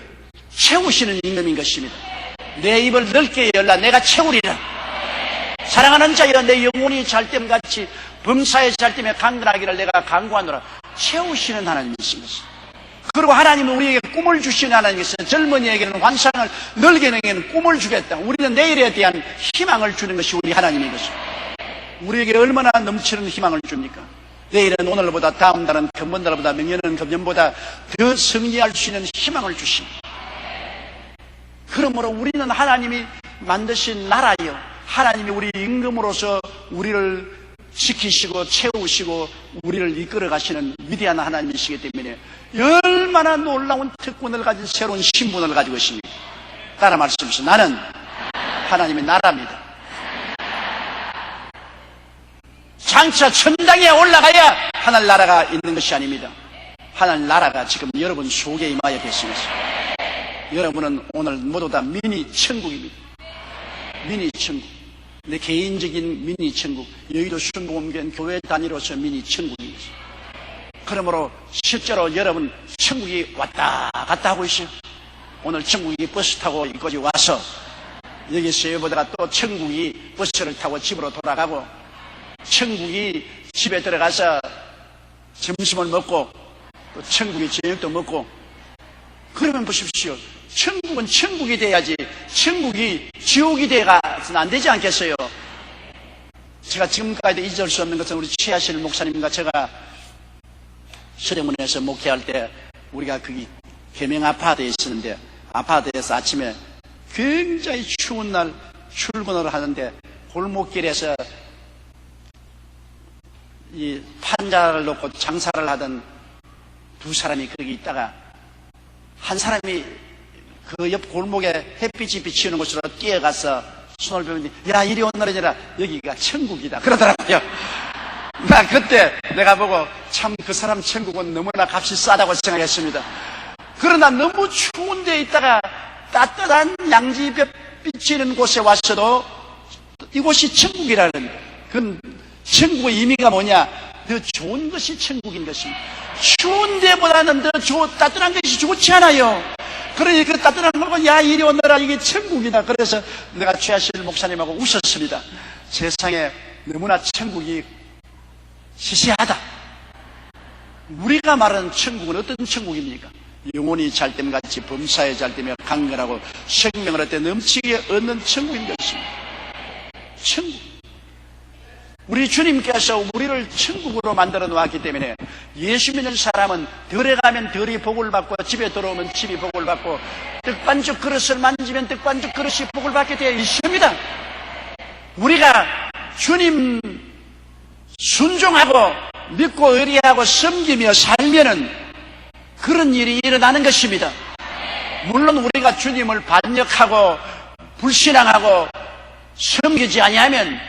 A: 채우시는 임금인 것입니다. 내 입을 넓게 열라 내가 채우리라. 사랑하는 자여 내 영혼이 잘됨같이 범사에 잘됨에 강건하기를 내가 강구하노라. 채우시는 하나님이신 것입니다. 그리고 하나님은 우리에게 꿈을 주시는 하나님께서 젊은이에게는 환상을, 늙은이에게는 꿈을 주겠다. 우리는 내일에 대한 희망을 주는 것이 우리 하나님인 것입니다. 우리에게 얼마나 넘치는 희망을 줍니까? 내일은 오늘보다, 다음 달은 금번 달보다,明년은 금년보다 더 승리할 수 있는 희망을 주십니다. 그러므로 우리는 하나님이 만드신 나라요, 하나님이 우리 임금으로서 우리를 지키시고 채우시고 우리를 이끌어 가시는 위대한 하나님이시기 때문에 얼마나 놀라운 특권을 가진 새로운 신분을 가지고 있습니다. 따라 말씀하시죠. 나는 하나님의 나라입니다. 장차 천당에 올라가야 하늘 나라가 있는 것이 아닙니다. 하늘 나라가 지금 여러분 속에 임하여 계십니다. 여러분은 오늘 모두 다 미니 천국입니다. 미니 천국. 내 개인적인 미니 천국, 여의도 순복음교회 교회 단위로서 미니 천국입니다. 그러므로 실제로 여러분 천국이 왔다 갔다 하고 있어요. 오늘 천국이 버스 타고 이곳에 와서 여기서 여보다가 또 천국이 버스를 타고 집으로 돌아가고, 천국이 집에 들어가서 점심을 먹고 또 천국이 저녁도 먹고, 그러면 보십시오. 천국은 천국이 돼야지 천국이 지옥이 돼가서는 안 되지 않겠어요? 제가 지금까지도 잊을 수 없는 것은 우리 최하실 목사님과 제가 서대문에서 목회할 때 우리가 거기 계명 아파트에 있었는데, 아파트에서 아침에 굉장히 추운 날 출근을 하는데 골목길에서 이 판자를 놓고 장사를 하던 두 사람이 거기 있다가 한 사람이 그 옆 골목에 햇빛이 비치는 곳으로 뛰어가서 손을 베더니, 야, 이리 오너라, 여기가 천국이다 그러더라고요. 나 그때 내가 보고 참 그 사람 천국은 너무나 값이 싸다고 생각했습니다. 그러나 너무 추운 데 있다가 따뜻한 양지볕 비치는 곳에 왔어도 이곳이 천국이라는, 그 천국의 의미가 뭐냐? 더 좋은 것이 천국인 것입니다. 추운 데보다는 더 따뜻한 것이 좋지 않아요. 그러니 그 따뜻한 걸 보고, 야, 이리 오너라, 이게 천국이다. 그래서 내가 최하실 목사님하고 웃었습니다. 세상에 너무나 천국이 시시하다. 우리가 말하는 천국은 어떤 천국입니까? 영혼이 잘됨같이 범사에 잘되며 강건하고 생명을 얻되 넘치게 얻는 천국인 것입니다. 천국. 우리 주님께서 우리를 천국으로 만들어 놓았기 때문에 예수 믿는 사람은 덜에 가면 덜이 복을 받고, 집에 들어오면 집이 복을 받고, 떡반죽 그릇을 만지면 떡반죽 그릇이 복을 받게 되어 있습니다. 우리가 주님 순종하고 믿고 의리하고 섬기며 살면은 그런 일이 일어나는 것입니다. 물론 우리가 주님을 반역하고 불신앙하고 섬기지 아니하면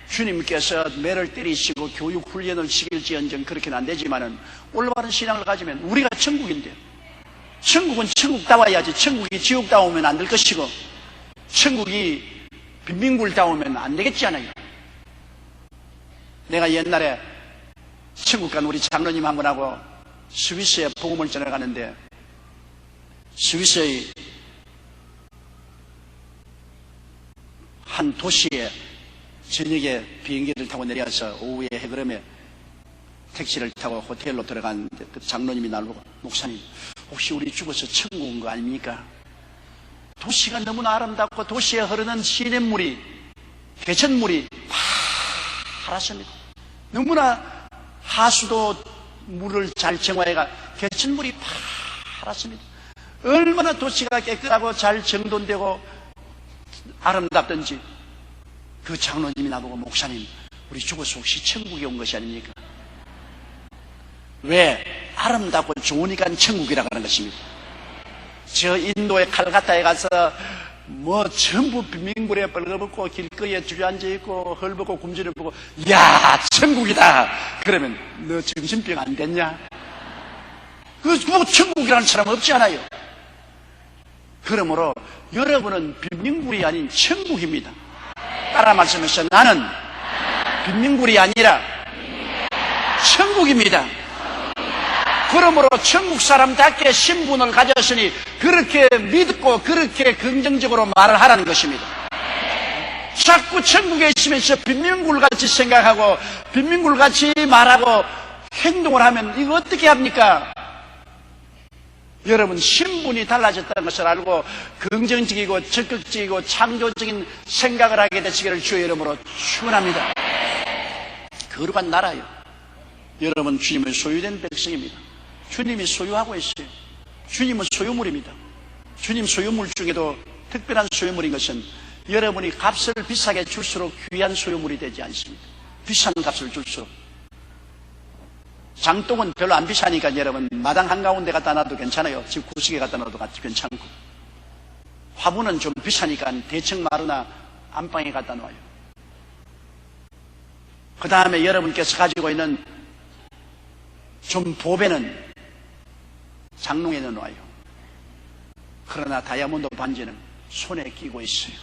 A: 주님께서 매를 때리시고 교육 훈련을 시킬지언정 그렇게는 안 되지만은 올바른 신앙을 가지면 우리가 천국인데, 천국은 천국다워야지 천국이 지옥다우면 안 될 것이고 천국이 빈민굴다우면 안 되겠지 않아요. 내가 옛날에 천국 간 우리 장로님 한 분하고 스위스에 복음을 전해가는데 스위스의 한 도시에 저녁에 비행기를 타고 내려서 오후에 해그름에 택시를 타고 호텔로 들어갔는데 그 장로님이 나를 보고 목사님 혹시 우리 죽어서 천국 온 거 아닙니까? 도시가 너무나 아름답고 도시에 흐르는 시냇물이 개천물이 파랗습니다. 너무나 하수도 물을 잘 정화해가 개천물이 파랗습니다. 얼마나 도시가 깨끗하고 잘 정돈되고 아름답든지 그 장로님이 나보고 목사님 우리 죽어서 혹시 천국에 온 것이 아닙니까? 왜? 아름답고 좋으니까 천국이라고 하는 것입니다. 저 인도의 칼가타에 가서 뭐 전부 빈민굴에 벌거벗고 길거리에 주저앉아있고 헐벗고 굶주려 보고 야 천국이다 그러면 너 정신병 안 됐냐? 뭐 천국이라는 사람 없지 않아요. 그러므로 여러분은 빈민굴이 아닌 천국입니다. 따라 말씀하시죠. 나는 빈민굴이 아니라 천국입니다. 그러므로 천국 사람답게 신분을 가졌으니 그렇게 믿고 그렇게 긍정적으로 말을 하라는 것입니다. 자꾸 천국에 있으면서 빈민굴같이 생각하고 빈민굴같이 말하고 행동을 하면 이거 어떻게 합니까? 여러분 신분이 달라졌다는 것을 알고 긍정적이고 적극적이고 창조적인 생각을 하게 되시기를 주의 이름으로 축원합니다. 거룩한 나라요. 여러분 주님의 소유된 백성입니다. 주님이 소유하고 있어요. 주님은 소유물입니다. 주님 소유물 중에도 특별한 소유물인 것은 여러분이 값을 비싸게 줄수록 귀한 소유물이 되지 않습니다. 비싼 값을 줄수록. 장독은 별로 안 비싸니까 여러분 마당 한가운데 갖다 놔도 괜찮아요. 집 구석에 갖다 놔도 괜찮고. 화분은 좀 비싸니까 대청 마루나 안방에 갖다 놓아요. 그 다음에 여러분께서 가지고 있는 좀 보배는 장롱에 넣어놔요. 그러나 다이아몬드 반지는 손에 끼고 있어요.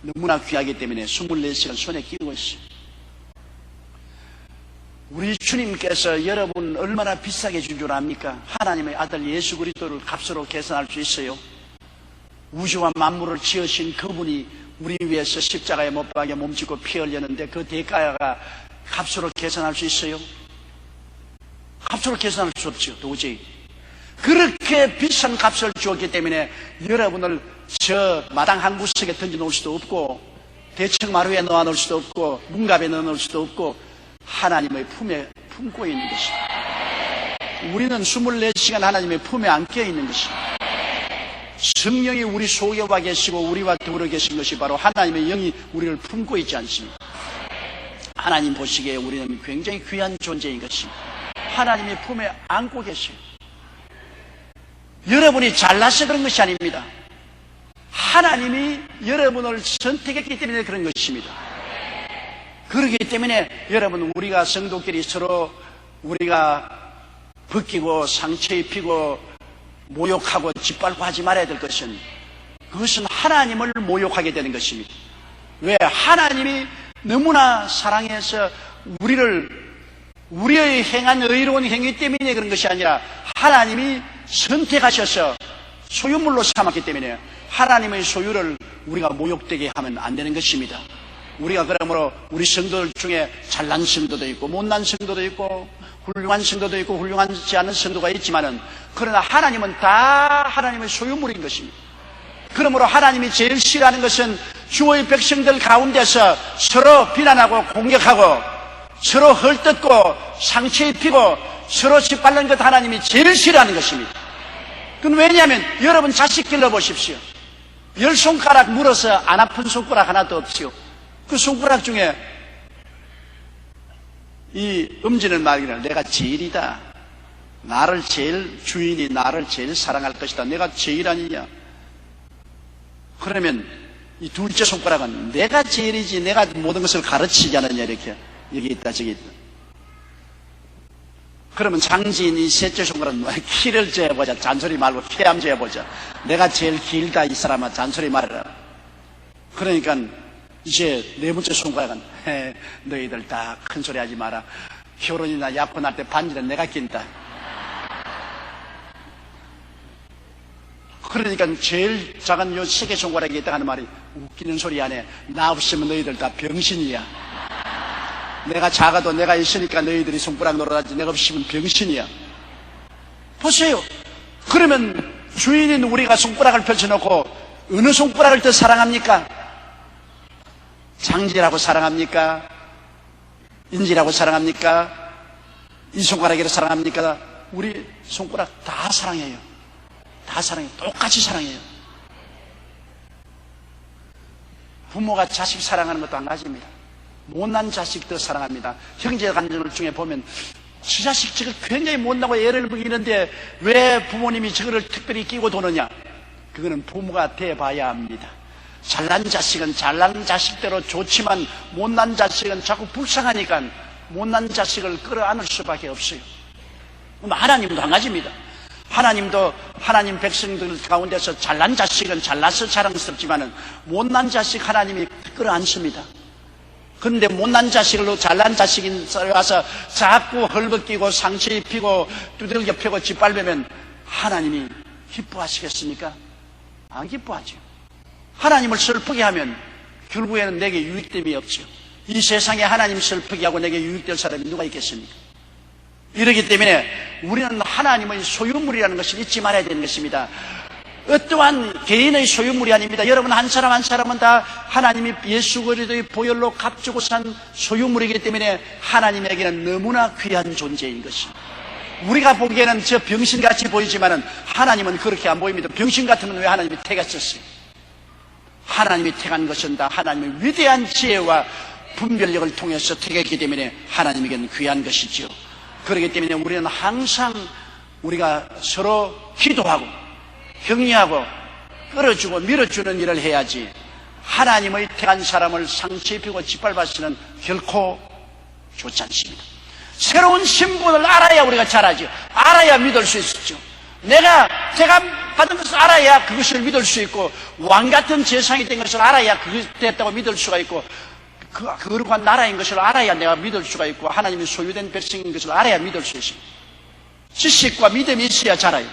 A: 너무나 귀하기 때문에 24시간 손에 끼고 있어요. 우리 주님께서 여러분 얼마나 비싸게 준 줄 압니까? 하나님의 아들 예수 그리스도를 값으로 계산할 수 있어요. 우주와 만물을 지으신 그분이 우리 위해서 십자가에 못 박여 몸짓고 피 흘렸는데 그 대가가 값으로 계산할 수 있어요? 값으로 계산할 수 없죠. 도저히. 그렇게 비싼 값을 주었기 때문에 여러분을 저 마당 한 구석에 던져놓을 수도 없고 대청 마루에 넣어놓을 수도 없고 문갑에 넣어놓을 수도 없고 하나님의 품에 품고 있는 것입니다. 우리는 24시간 하나님의 품에 안겨 있는 것입니다. 성령이 우리 속에 와 계시고 우리와 더불어 계신 것이 바로 하나님의 영이 우리를 품고 있지 않습니까? 하나님 보시기에 우리는 굉장히 귀한 존재인 것입니다. 하나님의 품에 안고 계세요. 여러분이 잘나서 그런 것이 아닙니다. 하나님이 여러분을 선택했기 때문에 그런 것입니다. 그렇기 때문에 여러분 우리가 성도끼리 서로 우리가 벗기고 상처 입히고 모욕하고 짓밟고 하지 말아야 될 것은 그것은 하나님을 모욕하게 되는 것입니다. 왜? 하나님이 너무나 사랑해서 우리의 행한 의로운 행위 때문에 그런 것이 아니라 하나님이 선택하셔서 소유물로 삼았기 때문에 하나님의 소유를 우리가 모욕되게 하면 안 되는 것입니다. 우리가 그러므로 우리 성도들 중에 잘난 성도도 있고 못난 성도도 있고 훌륭한 성도도 있고 훌륭하지 않은 성도가 있지만은 그러나 하나님은 다 하나님의 소유물인 것입니다. 그러므로 하나님이 제일 싫어하는 것은 주의 백성들 가운데서 서로 비난하고 공격하고 서로 헐뜯고 상처 입히고 서로 짓밟는 것 하나님이 제일 싫어하는 것입니다. 그건 왜냐하면 여러분 자식 길러보십시오. 10손가락 물어서 안 아픈 손가락 하나도 없지요. 그 손가락 중에 이 엄지는 말기를 내가 제일이다. 주인이 나를 제일 사랑할 것이다. 내가 제일 아니냐. 그러면 이 둘째 손가락은 내가 제일이지 내가 모든 것을 가르치지 않느냐 이렇게 여기 있다 저기 있다. 그러면 장지인 이 셋째 손가락은 키를 재보자. 잔소리 말고 키 한번 재보자. 내가 제일 길다 이 사람아 잔소리 말해라. 그러니까 이제 네 번째 손가락은 너희들 다 큰 소리 하지 마라. 결혼이나 약혼할 때 반지는 내가 낀다. 그러니까 제일 작은 요 세계 손가락에 있다 하는 말이 웃기는 소리 안 해. 나 없으면 너희들 다 병신이야. 내가 작아도 내가 있으니까 너희들이 손가락 놀아야지. 내가 없으면 병신이야. 보세요. 그러면 주인인 우리가 손가락을 펼쳐놓고 어느 손가락을 더 사랑합니까? 장지라고 사랑합니까? 인지라고 사랑합니까? 이 손가락이라 사랑합니까? 우리 손가락 다 사랑해요. 다 사랑해요. 똑같이 사랑해요. 부모가 자식 사랑하는 것도 한 가지입니다. 못난 자식도 사랑합니다. 형제 간절 중에 보면 저 자식 저거 굉장히 못나고 애를 먹이는데 왜 부모님이 저거를 특별히 끼고 도느냐? 그거는 부모가 돼봐야 합니다. 잘난 자식은 잘난 자식대로 좋지만 못난 자식은 자꾸 불쌍하니까 못난 자식을 끌어안을 수밖에 없어요. 하나님도 한 가지입니다. 하나님도 하나님 백성들 가운데서 잘난 자식은 잘나서 자랑스럽지만은 못난 자식 하나님이 끌어안습니다. 그런데 못난 자식으로 잘난 자식인 와서 자꾸 헐벗기고 상처 입히고 두들겨 패고 짓밟으면 하나님이 기뻐하시겠습니까? 안 기뻐하죠. 하나님을 슬프게 하면 결국에는 내게 유익됨이 없죠. 이 세상에 하나님 슬프게 하고 내게 유익될 사람이 누가 있겠습니까? 이러기 때문에 우리는 하나님의 소유물이라는 것을 잊지 말아야 되는 것입니다. 어떠한 개인의 소유물이 아닙니다. 여러분 한 사람 한 사람은 다 하나님이 예수 그리스도의 보혈로 값주고 산 소유물이기 때문에 하나님에게는 너무나 귀한 존재인 것입니다. 우리가 보기에는 저 병신같이 보이지만은 하나님은 그렇게 안 보입니다. 병신 같으면 왜 하나님이 택했었어요? 하나님이 택한 것은 다 하나님의 위대한 지혜와 분별력을 통해서 택했기 때문에 하나님에게는 귀한 것이죠. 그렇기 때문에 우리는 항상 우리가 서로 기도하고 격려하고 끌어주고 밀어주는 일을 해야지 하나님의 택한 사람을 상처 입히고 짓밟아서는 결코 좋지 않습니다. 새로운 신분을 알아야 우리가 잘하죠. 알아야 믿을 수 있죠. 제가 받은 것을 알아야 그것을 믿을 수 있고 왕같은 재상이 된 것을 알아야 그것이 됐다고 믿을 수가 있고 거룩한 나라인 것을 알아야 내가 믿을 수가 있고 하나님이 소유된 백성인 것을 알아야 믿을 수 있습니다. 지식과 믿음이 있어야 자라요.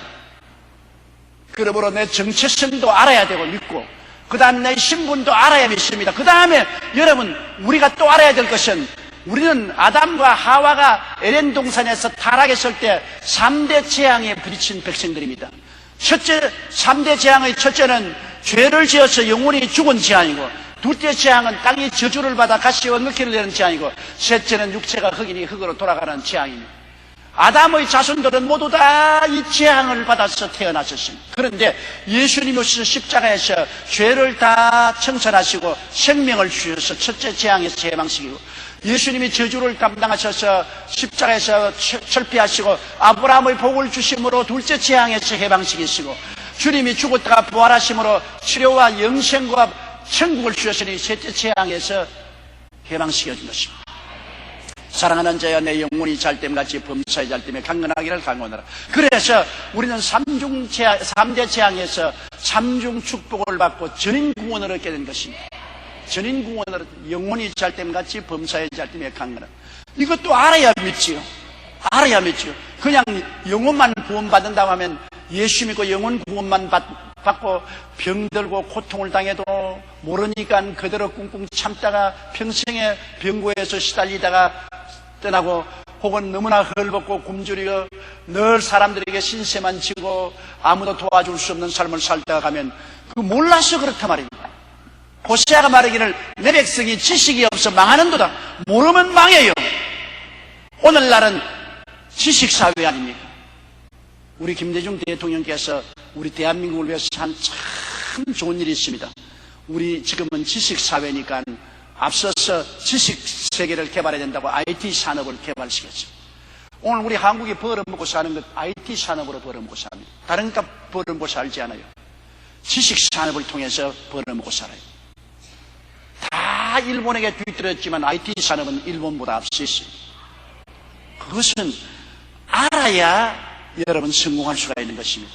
A: 그러므로 내 정체성도 알아야 되고 믿고 그 다음 내 신분도 알아야 믿습니다. 그 다음에 여러분 우리가 또 알아야 될 것은 우리는 아담과 하와가 에덴 동산에서 타락했을 때 3대 재앙에 부딪힌 백성들입니다. 첫째 3대 재앙의 첫째는 죄를 지어서 영혼이 죽은 재앙이고 둘째 재앙은 땅이 저주를 받아 가시와 응급기를 내는 재앙이고 셋째는 육체가 흙이니 흙으로 돌아가는 재앙입니다. 아담의 자손들은 모두 다 이 재앙을 받아서 태어났었습니다. 그런데 예수님이 오셔서 십자가에서 죄를 다 청산하시고 생명을 주셔서 첫째 재앙에서 해방시키고 예수님이 저주를 감당하셔서 십자가에서 철폐하시고 아브라함의 복을 주심으로 둘째 재앙에서 해방시키시고 주님이 죽었다가 부활하심으로 치료와 영생과 천국을 주셨으니 셋째 재앙에서 해방시켜준 것입니다. 사랑하는 자여 내 영혼이 잘됨같이 범사에 잘됨에 강건하기를 강건하라. 그래서 우리는 3대 재앙에서 3중 축복을 받고 전인구원을 얻게 된 것입니다. 전인구원으로 영혼이 잘됨같이 범사에 잘됨에 강건하라. 이것도 알아야 믿지요. 알아야 믿지요. 그냥 영혼만 구원받는다고 하면 예수 믿고 영혼 구원만 받고 병들고 고통을 당해도 모르니까 그대로 꿍꿍 참다가 평생에 병고에서 시달리다가 떠나고 혹은 너무나 헐벗고 굶주리고 늘 사람들에게 신세만 지고 아무도 도와줄 수 없는 삶을 살다가 가면 그 몰라서 그렇단 말입니다. 호세아가 말하기를 내 백성이 지식이 없어 망하는도다. 모르면 망해요. 오늘날은 지식사회 아닙니까? 우리 김대중 대통령께서 우리 대한민국을 위해서 한 참 좋은 일이 있습니다. 우리 지금은 지식사회니까 앞서서 지식세계를 개발해야 된다고 IT 산업을 개발시켰죠. 오늘 우리 한국이 벌어먹고 사는 것 IT 산업으로 벌어먹고 삽니다. 다른 값 벌어먹고 살지 않아요. 지식산업을 통해서 벌어먹고 살아요. 다 일본에게 뒤떨어졌지만 IT 산업은 일본보다 앞서 있습니다. 그것은 알아야 여러분 성공할 수가 있는 것입니다.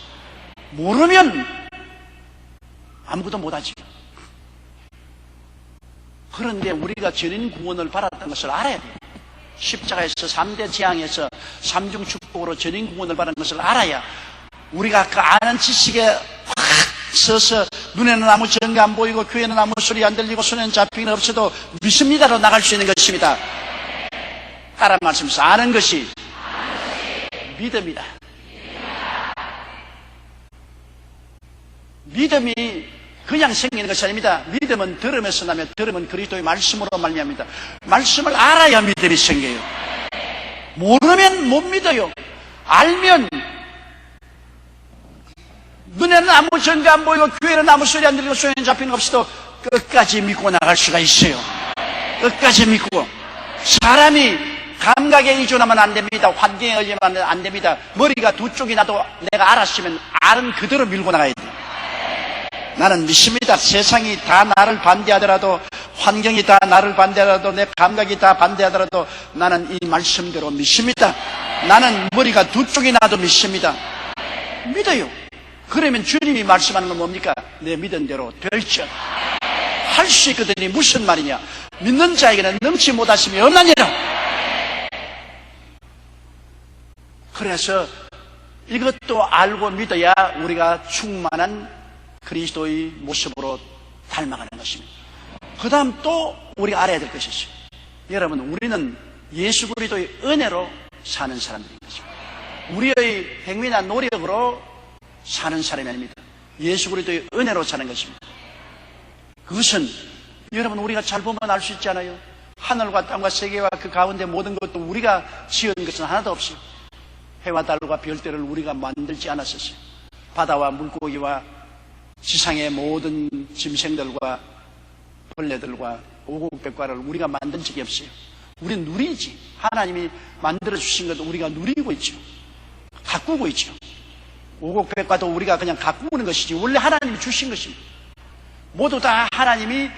A: 모르면 아무것도 못하지. 그런데 우리가 전인 구원을 받았던 것을 알아야 돼요. 십자가에서 3대 재앙에서 3중 축복으로 전인 구원을 받은 것을 알아야 우리가 그 아는 지식에 서서 눈에는 아무 증거 안 보이고 귀에는 아무 소리 안 들리고 손에는 잡히긴 없어도 믿습니다로 나갈 수 있는 것입니다. 따라 말씀하셔서 아는 것이 믿음이다. 믿음이 그냥 생기는 것이 아닙니다. 믿음은 들음에서 나며 들음은 그리스도의 말씀으로 말미암니다. 말씀을 알아야 믿음이 생겨요. 모르면 못 믿어요. 알면 눈에는 아무 증거 안 보이고 귀에는 아무 소리 안 들리고 손에는 잡히는 것 없어도 끝까지 믿고 나갈 수가 있어요. 끝까지 믿고. 사람이 감각에 의존하면 안 됩니다. 환경에 의존하면 안 됩니다. 머리가 두 쪽이 나도 내가 알았으면 알은 그대로 밀고 나가야 돼요. 나는 믿습니다. 세상이 다 나를 반대하더라도, 환경이 다 나를 반대하더라도, 내 감각이 다 반대하더라도 나는 이 말씀대로 믿습니다. 나는 머리가 두 쪽이 나도 믿습니다. 믿어요. 그러면 주님이 말씀하는 건 뭡니까? 내 믿은 대로 될지어다. 할 수 있거든요. 무슨 말이냐? 믿는 자에게는 넘치 못하심이 없나니라. 그래서 이것도 알고 믿어야 우리가 충만한 그리스도의 모습으로 닮아가는 것입니다. 그 다음 또 우리가 알아야 될 것이 있어요. 여러분, 우리는 예수 그리스도의 은혜로 사는 사람들인 것입니다. 우리의 행위나 노력으로 사는 사람이 아닙니다. 예수 그리스도의 은혜로 사는 것입니다. 그것은 여러분 우리가 잘 보면 알 수 있잖아요. 하늘과 땅과 세계와 그 가운데 모든 것도 우리가 지은 것은 하나도 없어요. 해와 달과 별들을 우리가 만들지 않았었어요. 바다와 물고기와 지상의 모든 짐승들과 벌레들과 오곡백과를 우리가 만든 적이 없어요. 우리는 누리지. 하나님이 만들어주신 것도 우리가 누리고 있죠. 가꾸고 있죠. 오곡백과도 우리가 그냥 가꾸는 것이지 원래 하나님이 주신 것입니다. 모두 다 하나님이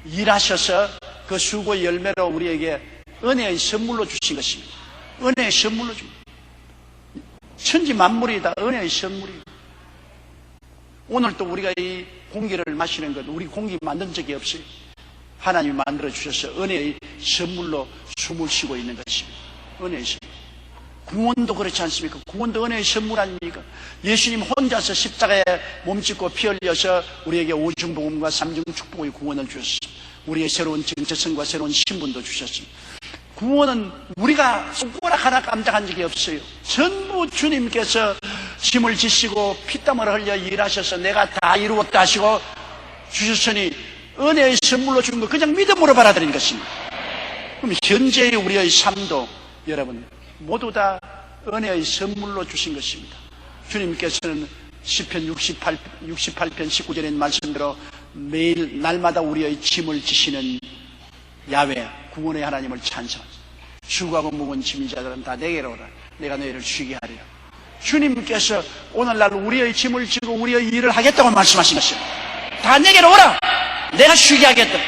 A: 일하셔서 그 수고의 열매로 우리에게 은혜의 선물로 주신 것입니다. 은혜의 선물로 줍니다. 천지 만물이 다 은혜의 선물이에요. 오늘도 우리가 이 공기를 마시는 것, 우리 공기 만든 적이 없어요. 하나님이 만들어 주셔서 은혜의 선물로 숨을 쉬고 있는 것입니다. 은혜의 선물. 구원도 그렇지 않습니까? 구원도 은혜의 선물 아닙니까? 예수님 혼자서 십자가에 몸짓고 피 흘려서 우리에게 오중복음과 삼중축복의 구원을 주셨습니다. 우리의 새로운 정체성과 새로운 신분도 주셨습니다. 구원은 우리가 손가락 하나 깜짝한 적이 없어요. 전부 주님께서 짐을 지시고 피땀을 흘려 일하셔서 내가 다 이루었다 하시고 주셨으니 은혜의 선물로 준 거 그냥 믿음으로 받아들인 것입니다. 그럼 현재의 우리의 삶도 여러분 모두 다 은혜의 선물로 주신 것입니다. 주님께서는 시편 68편 19절의 말씀대로 매일 날마다 우리의 짐을 지시는 야훼 구원의 하나님을 찬송합니다. 수고하고 무거운 짐진 자들은 다 내게로 오라. 내가 너희를 쉬게 하리라. 주님께서 오늘날 우리의 짐을 지고 우리의 일을 하겠다고 말씀하신 것입니다. 다 내게로 오라. 내가 쉬게 하겠다.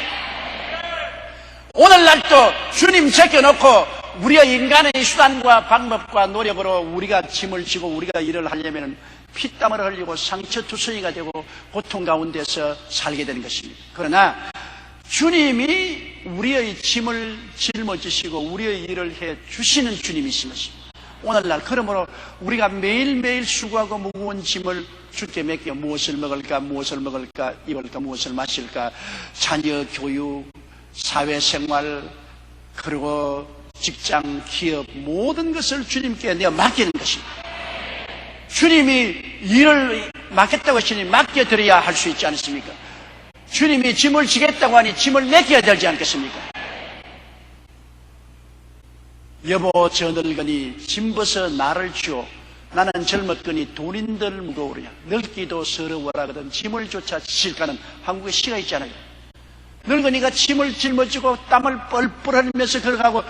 A: 오늘날도 주님 제껴놓고 우리의 인간의 수단과 방법과 노력으로 우리가 짐을 지고 우리가 일을 하려면 피땀을 흘리고 상처투성이가 되고 고통 가운데서 살게 되는 것입니다. 그러나 주님이 우리의 짐을 짊어지시고 우리의 일을 해 주시는 주님이신 것입니다. 오늘날 그러므로 우리가 매일매일 수고하고 무거운 짐을 주께 맡겨 무엇을 먹을까 무엇을 먹을까 입을까 무엇을 마실까 자녀 교육 사회생활 그리고 직장 기업 모든 것을 주님께 내가 맡기는 것입니다. 주님이 일을 맡겠다고 하시니 맡겨드려야 할 수 있지 않습니까? 주님이 짐을 지겠다고 하니 짐을 맡겨야 되지 않겠습니까? 여보 저 늙으니 짐 벗어 나를 주오. 나는 젊었거니 돈인들 무거우랴. 늙기도 서러워라 하거든 짐을 조차 지실까는 한국에 시가 있잖아요. 늙은이가 짐을 짊어지고 땀을 뻘뻘 흘리면서 걸어가고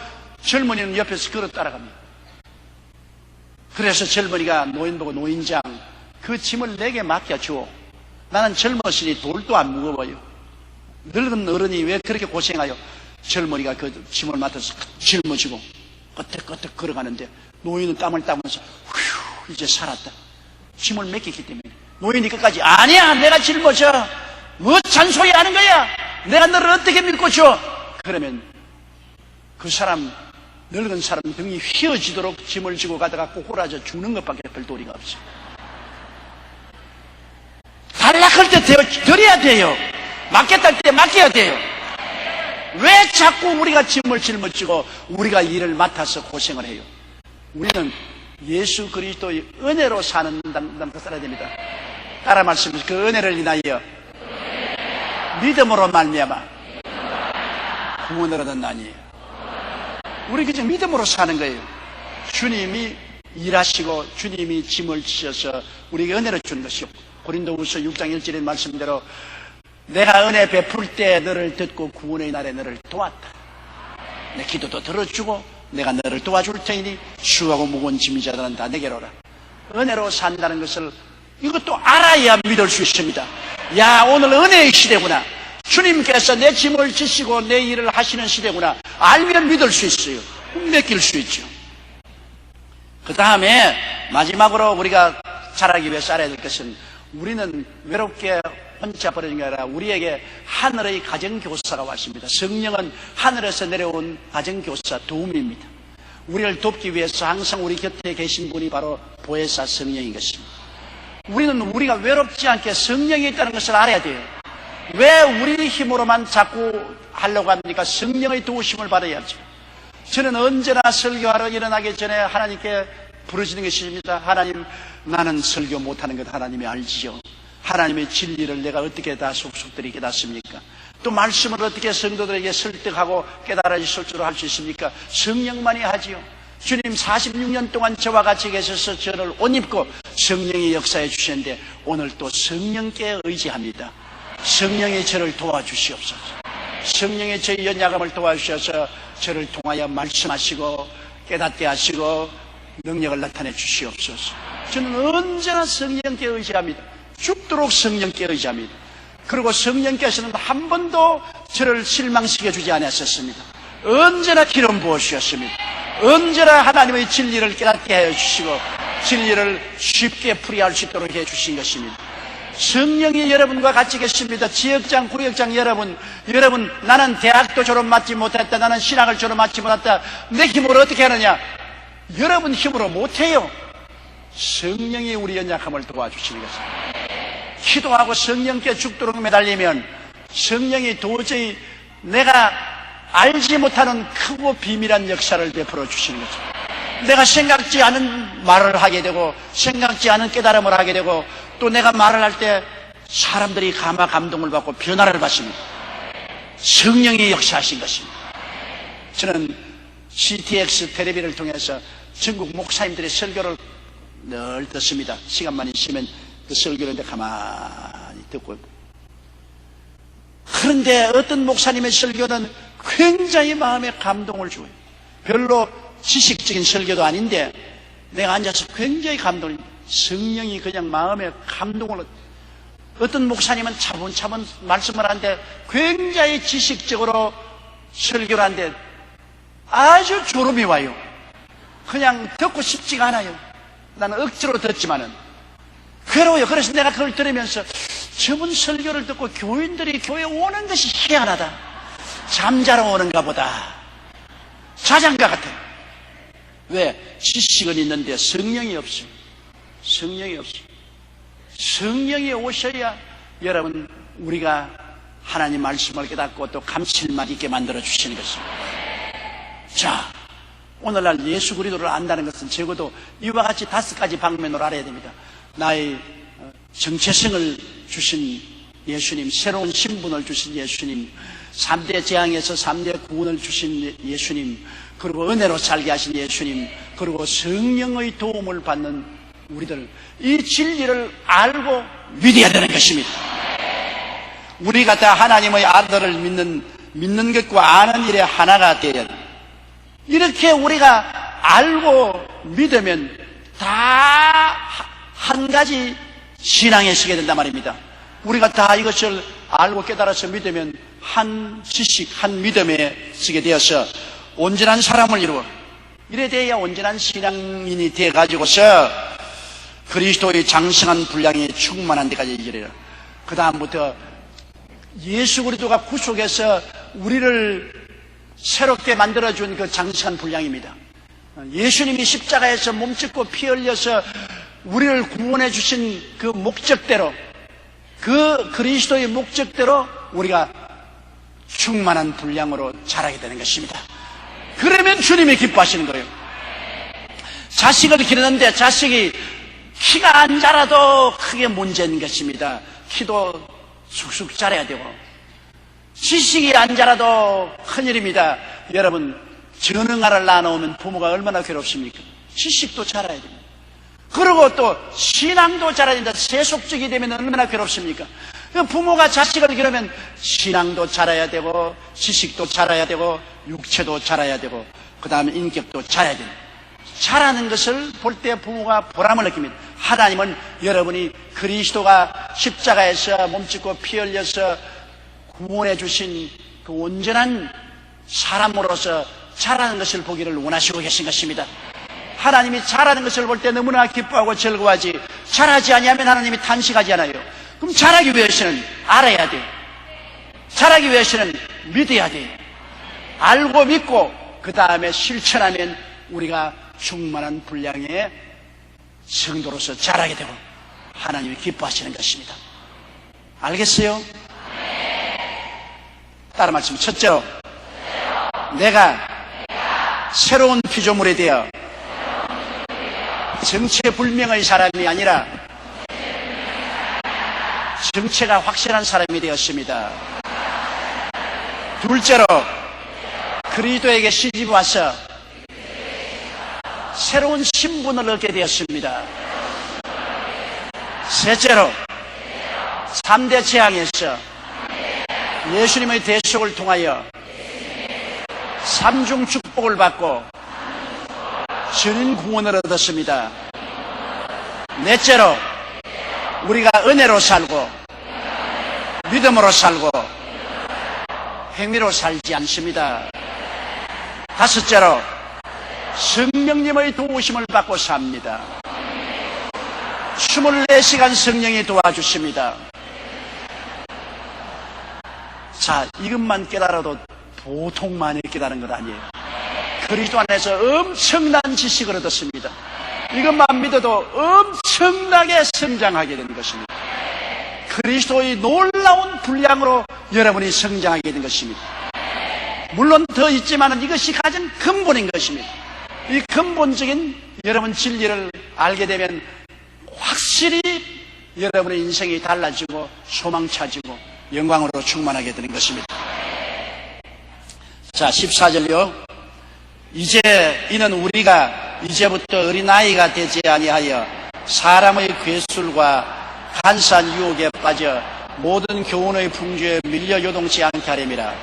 A: 젊은이는 옆에서 걸어 따라갑니다. 그래서 젊은이가 노인 보고 노인장 그 짐을 내게 맡겨주오. 나는 젊었으니 돌도 안 무거워요. 늙은 어른이 왜 그렇게 고생하여? 젊은이가 그 짐을 맡아서 짊어지고 끄덕끄덕 걸어가는데 노인은 땀을 닦으면서 휴 이제 살았다. 짐을 맡겼기 때문에 노인이 끝까지 아니야 내가 짊어져. 뭐 잔소리 하는 거야. 내가 너를 어떻게 믿고 줘. 그러면 그 사람 늙은 사람 등이 휘어지도록 짐을 지고 가다가 꼬꾸라져 죽는 것밖에 별 도리가 없어요. 탈락할 때 드려야 돼요. 맡겠다 할 때 맡겨야 돼요. 왜 자꾸 우리가 짐을 짊어지고 우리가 일을 맡아서 고생을 해요? 우리는 예수 그리스도의 은혜로 사는 것을 알아야 됩니다. 따라 말씀하세요. 그 은혜를 인하여 믿음으로 말미암아 구원을 얻었나니. 우리 그저 믿음으로 사는 거예요. 주님이 일하시고 주님이 짐을 지셔서 우리에게 은혜를 준 것이요. 고린도후서 6장 1절의 말씀대로 내가 은혜 베풀 때 너를 듣고 구원의 날에 너를 도왔다. 내 기도도 들어주고 내가 너를 도와줄 테니 수고하고 무거운 짐이 자들은 다 내게로 오라. 은혜로 산다는 것을 이것도 알아야 믿을 수 있습니다. 야, 오늘 은혜의 시대구나. 주님께서 내 짐을 지시고 내 일을 하시는 시대구나. 알면 믿을 수 있어요. 맡길 수 있죠. 그 다음에 마지막으로 우리가 자라기 위해서 알아야 될 것은 우리는 외롭게 혼자 버리는 게 아니라 우리에게 하늘의 가정교사가 왔습니다. 성령은 하늘에서 내려온 가정교사, 도움입니다. 우리를 돕기 위해서 항상 우리 곁에 계신 분이 바로 보혜사 성령인 것입니다. 우리는 우리가 외롭지 않게 성령이 있다는 것을 알아야 돼요. 왜 우리 힘으로만 자꾸 하려고 합니까? 성령의 도우심을 받아야죠. 저는 언제나 설교하러 일어나기 전에 하나님께 부르짖는 것입니다. 하나님, 나는 설교 못하는 것 하나님이 알지요. 하나님의 진리를 내가 어떻게 다 속속들이 깨닫습니까? 또 말씀을 어떻게 성도들에게 설득하고 깨달아질 줄 할 수 있습니까? 성령만이 하지요. 주님 46년 동안 저와 같이 계셔서 저를 옷 입고 성령이 역사해 주셨는데 오늘 또 성령께 의지합니다. 성령이 저를 도와주시옵소서. 성령이 저희 연약함을 도와주셔서 저를 통하여 말씀하시고 깨닫게 하시고 능력을 나타내 주시옵소서. 저는 언제나 성령께 의지합니다. 죽도록 성령께 의지합니다. 그리고 성령께서는 한 번도 저를 실망시켜 주지 않았었습니다. 언제나 기름 부어주셨습니다. 언제나 하나님의 진리를 깨닫게 해주시고 진리를 쉽게 풀이할 수 있도록 해주신 것입니다. 성령이 여러분과 같이 계십니다. 지역장, 구역장 여러분, 나는 대학도 졸업하지 못했다. 나는 신학을 졸업하지 못했다. 내 힘으로 어떻게 하느냐? 여러분 힘으로 못해요. 성령이 우리 연약함을 도와주시는 것입니다. 기도하고 성령께 죽도록 매달리면 성령이 도저히 내가 알지 못하는 크고 비밀한 역사를 베풀어 주시는 거죠. 내가 생각지 않은 말을 하게 되고 생각지 않은 깨달음을 하게 되고 또 내가 말을 할 때 사람들이 감동을 받고 변화를 받습니다. 성령이 역사하신 것입니다. 저는 CTX 텔레비를 통해서 전국 목사님들의 설교를 늘 듣습니다. 시간만 있으면 그 설교를 가만히 듣고. 그런데 어떤 목사님의 설교는 굉장히 마음에 감동을 줘요. 별로 지식적인 설교도 아닌데 내가 앉아서 굉장히 감동을, 성령이 그냥 마음에 감동을. 어떤 목사님은 차분차분 말씀을 하는데 굉장히 지식적으로 설교를 하는데 아주 졸음이 와요. 그냥 듣고 싶지가 않아요. 나는 억지로 듣지만은 괴로워요. 그래서 내가 그걸 들으면서 저분 설교를 듣고 교인들이 교회에 오는 것이 희한하다. 잠자러 오는가 보다. 자장가 같아요. 왜? 지식은 있는데 성령이 없어요. 성령이 없어요. 성령이 오셔야 여러분 우리가 하나님 말씀을 깨닫고 또 감칠맛 있게 만들어 주시는 것입니다. 자, 오늘날 예수 그리스도를 안다는 것은 적어도 이와 같이 5가지 방면으로 알아야 됩니다. 나의 정체성을 주신 예수님, 새로운 신분을 주신 예수님, 3대 재앙에서 3대 구원을 주신 예수님, 그리고 은혜로 살게 하신 예수님, 그리고 성령의 도움을 받는 우리들, 이 진리를 알고 믿어야 되는 것입니다. 우리가 다 하나님의 아들을 믿는 것과 아는 일에 하나가 되어야 됩니다. 이렇게 우리가 알고 믿으면 다 한 가지 신앙에 서게 된단 말입니다. 우리가 다 이것을 알고 깨달아서 믿으면 한 지식, 한 믿음에 서게 되어서 온전한 사람을 이루어 이래 돼야 온전한 신앙인이 되어가지고서 그리스도의 장성한 분량이 충만한 데까지 이르리라. 그 다음부터 예수 그리스도가 구속해서 우리를 새롭게 만들어준 그 장성한 분량입니다. 예수님이 십자가에서 몸짓고 피 흘려서 우리를 구원해 주신 그 목적대로 그 그리스도의 목적대로 우리가 충만한 분량으로 자라게 되는 것입니다. 그러면 주님이 기뻐하시는 거예요. 자식을 기르는데 자식이 키가 안 자라도 크게 문제인 것입니다. 키도 쑥쑥 자라야 되고, 지식이 안 자라도 큰일입니다. 여러분, 전응아를 낳아놓으면 부모가 얼마나 괴롭습니까? 지식도 자라야 됩니다. 그리고 또 신앙도 자라야 된다. 세속적이 되면 얼마나 괴롭습니까? 부모가 자식을 기르면 신앙도 자라야 되고, 지식도 자라야 되고, 육체도 자라야 되고, 그 다음에 인격도 자라야 됩니다. 자라는 것을 볼 때 부모가 보람을 느낍니다. 하나님은 여러분이 그리스도가 십자가에서 몸짓고 피 흘려서 구원해 주신 그 온전한 사람으로서 자라는 것을 보기를 원하시고 계신 것입니다. 하나님이 자라는 것을 볼 때 너무나 기뻐하고 즐거워하지, 자라지 아니하면 하나님이 탄식하지 않아요. 그럼 자라기 위해서는 알아야 돼요. 자라기 위해서는 믿어야 돼요. 알고 믿고 그 다음에 실천하면 우리가 충만한 분량의 성도로서 자라게 되고 하나님이 기뻐하시는 것입니다. 알겠어요? 따라 말씀. 첫째로, 내가 새로운 피조물에 되어 정체불명의 사람이 아니라 정체가 확실한 사람이 되었습니다. 둘째로, 그리스도에게 시집 와서 새로운 신분을 얻게 되었습니다. 셋째로, 3대 재앙에서 예수님의 대속을 통하여 삼중 축복을 받고 전인 구원을 얻었습니다. 넷째로, 우리가 은혜로 살고 믿음으로 살고 행위로 살지 않습니다. 다섯째로, 성령님의 도우심을 받고 삽니다. 24시간 성령이 도와주십니다. 자, 이것만 깨달아도 보통 많이 깨달은 것 아니에요. 그리스도 안에서 엄청난 지식을 얻었습니다. 이것만 믿어도 엄청나게 성장하게 되는 것입니다. 그리스도의 놀라운 분량으로 여러분이 성장하게 된 것입니다. 물론 더 있지만 이것이 가장 근본인 것입니다. 이 근본적인 여러분 진리를 알게 되면 확실히 여러분의 인생이 달라지고 소망차지고 영광으로 충만하게 되는 것입니다. 자, 14절요. 이제 이는 우리가 이제부터 어린아이가 되지 아니하여 사람의 괴술과 간사한 유혹에 빠져 모든 교훈의 풍조에 밀려 요동치 않게 하렵니다.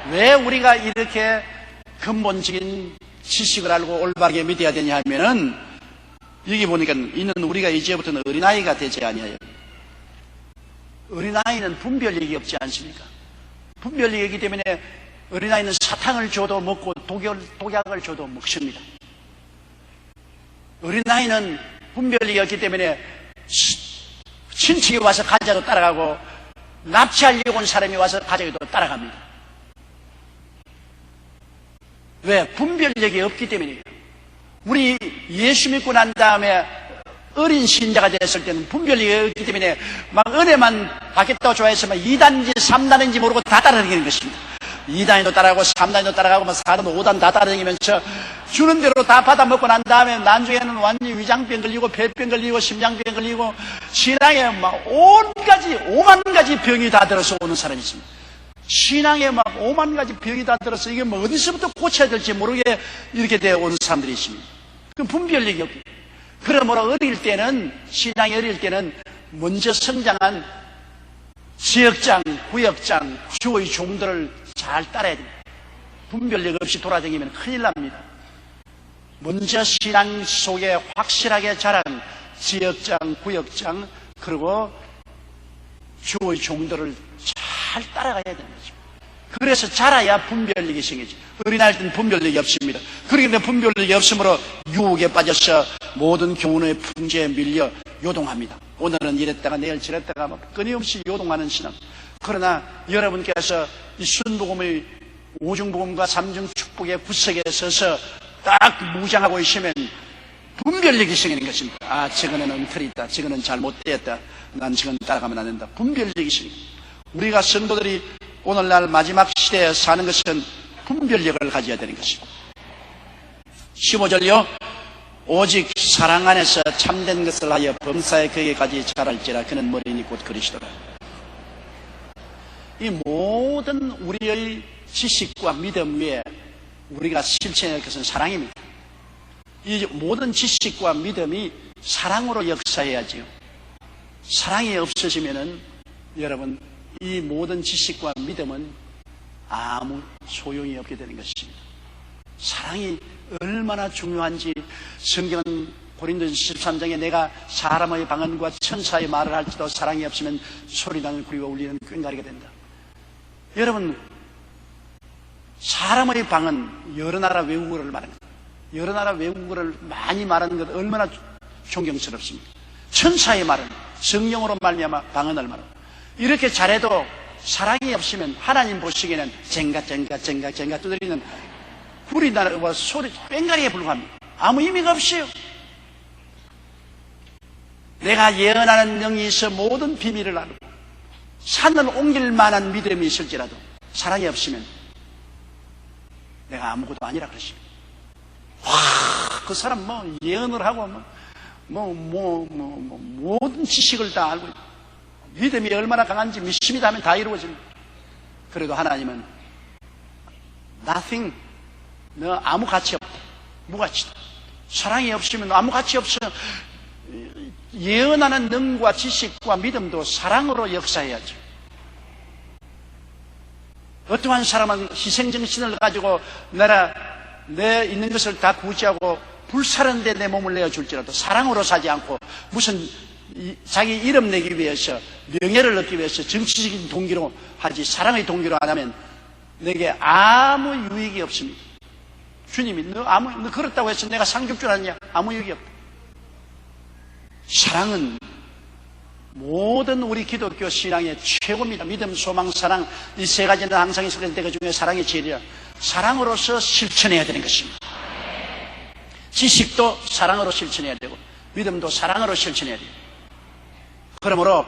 A: 왜 우리가 이렇게 근본적인 지식을 알고 올바르게 믿어야 되냐 하면은, 여기 보니까 이는 우리가 이제부터는 어린아이가 되지 아니하여. 어린아이는 분별력이 없지 않습니까? 분별력이 있기 때문에 어린아이는 사탕을 줘도 먹고 독약을 줘도 먹습니다. 어린아이는 분별력이 없기 때문에 친척이 와서 가자도 따라가고 납치하려고 온 사람이 와서 가자도 따라갑니다. 왜? 분별력이 없기 때문이에요. 우리 예수 믿고 난 다음에 어린 신자가 됐을 때는 분별력이 없기 때문에 막 은혜만 받겠다고 좋아해서 2단인지 3단인지 모르고 다 따라다니는 것입니다. 2단도 따라가고 3단도 따라가고 4단, 5단 다 따라다니면서 주는 대로 다 받아먹고 난 다음에 나중에는 완전히 위장병 걸리고 폐병 걸리고 심장병 걸리고 신앙에 막 오만 가지 병이 다 들어서 오는 사람이 있습니다. 신앙에 막 5만 가지 병이 다 들어서 이게 뭐 어디서부터 고쳐야 될지 모르게 이렇게 되어 오는 사람들이 있습니다. 그 분별력이 없기. 그러므로 어릴 때는, 신앙이 어릴 때는 먼저 성장한 지역장, 구역장, 주의 종들을 잘 따라야 됩니다. 분별력 없이 돌아다니면 큰일 납니다. 먼저 신앙 속에 확실하게 자란 지역장, 구역장, 그리고 주의 종들을 잘 따라가야 되는 거죠. 그래서 자라야 분별력이 생기지. 어린아이일 때는 분별력이 없습니다. 그렇기 때문에 분별력이 없으므로 유혹에 빠져서 모든 교훈의 풍조에 밀려 요동합니다. 오늘은 이랬다가 내일 저랬다가 막 끊임없이 요동하는 신앙. 그러나 여러분께서 이 순복음의 오중복음과 삼중축복의 구석에 서서 딱 무장하고 있으면 분별력이 생기는 것입니다. 아, 저거는 엉터리 있다. 저거는 잘못되었다. 난 저건 따라가면 안 된다. 분별력이 생깁니다. 우리가 성도들이 오늘날 마지막 시대에 사는 것은 분별력을 가져야 되는 것입니다. 15절요. 오직 사랑 안에서 참된 것을 하여 범사에 그에게까지 자랄지라. 그는 머리니 곧 그리스도라. 이 모든 우리의 지식과 믿음 위에 우리가 실천해야 할 것은 사랑입니다. 이 모든 지식과 믿음이 사랑으로 역사해야지요. 사랑이 없으시면은 여러분 이 모든 지식과 믿음은 아무 소용이 없게 되는 것입니다. 사랑이 얼마나 중요한지 성경은 고린도전서 13장에 내가 사람의 방언과 천사의 말을 할지도 사랑이 없으면 소리나는 구리와 울리는 꽹과리가 된다. 여러분, 사람의 방언, 여러 나라 외국어를 말합니다. 여러 나라 외국어를 많이 말하는 것 얼마나 존경스럽습니까? 천사의 말은 성령으로 말미암아 방언을 말합니다. 이렇게 잘해도 사랑이 없으면 하나님 보시기에는 쟁가 두드리는 구리나라와 소리 꽹과리에 불과합니다. 아무 의미가 없어요. 내가 예언하는 능이 있어 모든 비밀을 알고 산을 옮길 만한 믿음이 있을지라도 사랑이 없으면 내가 아무것도 아니라 그러십니다. 그 사람 예언을 하고 모든 지식을 다 알고 믿음이 얼마나 강한지 믿습니다 하면 다 이루어집니다. 그래도 하나님은 nothing, 너 아무 가치 없다. 무가치다. 사랑이 없으면 아무 가치 없어. 예언하는 능과 지식과 믿음도 사랑으로 역사해야죠. 어떠한 사람은 희생정신을 가지고 내 있는 것을 다 구제하고 불사른데 내 몸을 내어줄지라도 사랑으로 사지 않고 무슨 자기 이름 내기 위해서 명예를 얻기 위해서 정치적인 동기로 하지 사랑의 동기로 안 하면 내게 아무 유익이 없습니다. 주님이 너 그렇다고 해서 내가 상 줄 줄 아느냐? 아무 유익이 없다. 사랑은 모든 우리 기독교 신앙의 최고입니다. 믿음, 소망, 사랑 이 세 가지는 항상 있었는데 그 중에 사랑이 제일이라. 사랑으로서 실천해야 되는 것입니다. 지식도 사랑으로 실천해야 되고 믿음도 사랑으로 실천해야 돼요. 그러므로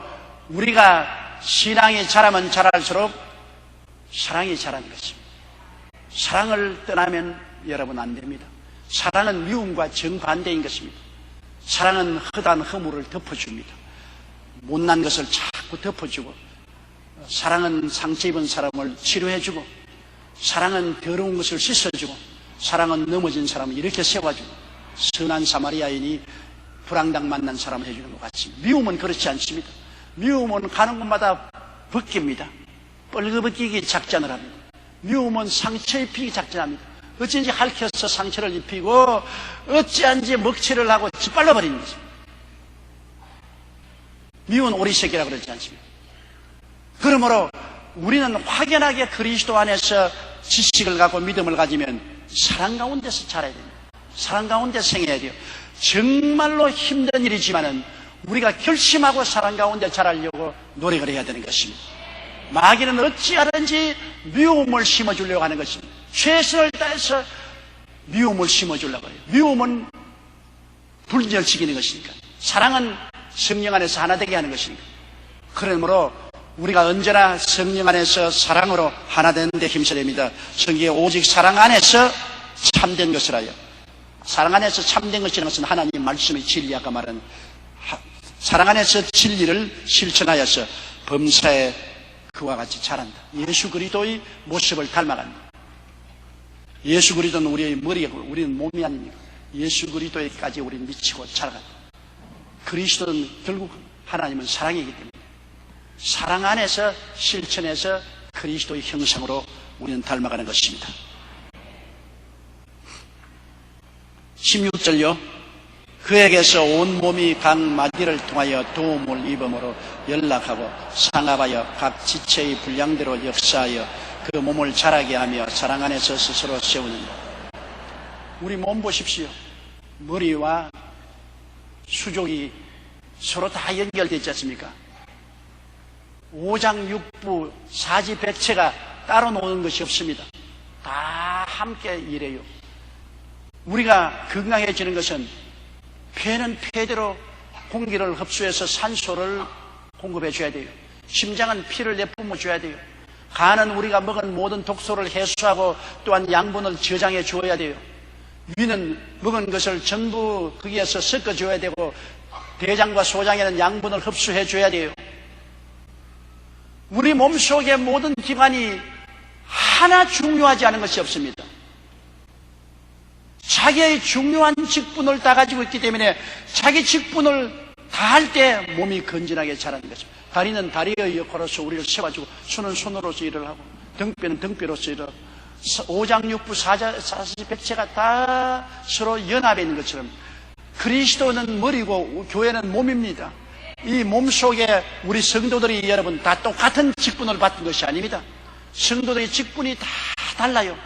A: 우리가 신앙이 자라면 자랄수록 사랑이 자라는 것입니다. 사랑을 떠나면 여러분 안 됩니다. 사랑은 미움과 정반대인 것입니다. 사랑은 허다한 허물을 덮어줍니다. 못난 것을 자꾸 덮어주고, 사랑은 상처 입은 사람을 치료해주고, 사랑은 더러운 것을 씻어주고, 사랑은 넘어진 사람을 이렇게 세워주고, 선한 사마리아인이 불황당 만난 사람을 해주는 것 같습니다. 미움은 그렇지 않습니다. 미움은 가는 곳마다 벗깁니다. 뻘거벗기기 작전을 합니다. 미움은 상처 입히기 작전합니다. 어찌인지 핥혀서 상처를 입히고 어찌한지 먹칠을 하고 짓발라 버리는 것입니다. 미운 오리새끼라고 그러지 않습니까? 그러므로 우리는 확연하게 그리스도 안에서 지식을 갖고 믿음을 가지면 사랑 가운데서 자라야 됩니다. 사랑 가운데 생해야 돼요. 정말로 힘든 일이지만은 우리가 결심하고 사랑 가운데 자라려고 노력을 해야 되는 것입니다. 마귀는 어찌하든지 미움을 심어주려고 하는 것입니다. 최선을 다해서 미움을 심어주려고 해요. 미움은 분열시키는 것이니까. 사랑은 성령 안에서 하나 되게 하는 것이니까. 그러므로 우리가 언제나 성령 안에서 사랑으로 하나 되는 데 힘써야 됩니다. 성경에 오직 사랑 안에서 참된 것을 하여. 사랑 안에서 참된 것이라는 것은 하나님 말씀의 진리, 아까 말한 사랑 안에서 진리를 실천하여서 범사에 그와 같이 자란다. 예수 그리스도의 모습을 닮아간다. 예수 그리스도는 우리의 머리이고 우리는 몸이 아닙니까? 예수 그리스도에까지 우리는 미치고 자라간다. 그리스도는 결국 하나님은 사랑이기 때문에 사랑 안에서 실천해서 그리스도의 형상으로 우리는 닮아가는 것입니다. 16절요. 그에게서 온몸이 각 마디를 통하여 도움을 입음으로 연락하고 상합하여 각 지체의 분량대로 역사하여 그 몸을 자라게 하며 사랑 안에서 스스로 세우는다. 우리 몸 보십시오. 머리와 수족이 서로 다 연결되어 있지 않습니까? 오장육부 사지백체가 따로 노는 것이 없습니다. 다 함께 일해요. 우리가 건강해지는 것은 폐는 폐대로 공기를 흡수해서 산소를 공급해 줘야 돼요. 심장은 피를 내뿜어 줘야 돼요. 간은 우리가 먹은 모든 독소를 해소하고 또한 양분을 저장해 줘야 돼요. 위는 먹은 것을 전부 거기에서 섞어 줘야 되고, 대장과 소장에는 양분을 흡수해 줘야 돼요. 우리 몸속의 모든 기관이 하나 중요하지 않은 것이 없습니다. 자기의 중요한 직분을 다 가지고 있기 때문에 자기 직분을 다 할 때 몸이 건전하게 자라는 거죠. 다리는 다리의 역할로서 우리를 세워주고, 손은 손으로서 일을 하고, 등뼈는 등뼈로서 일을 하고, 오장육부 사지백체가 다 서로 연합해 있는 것처럼 그리스도는 머리고 교회는 몸입니다. 이 몸 속에 우리 성도들이 여러분 다 똑같은 직분을 받은 것이 아닙니다. 성도들의 직분이 다 달라요.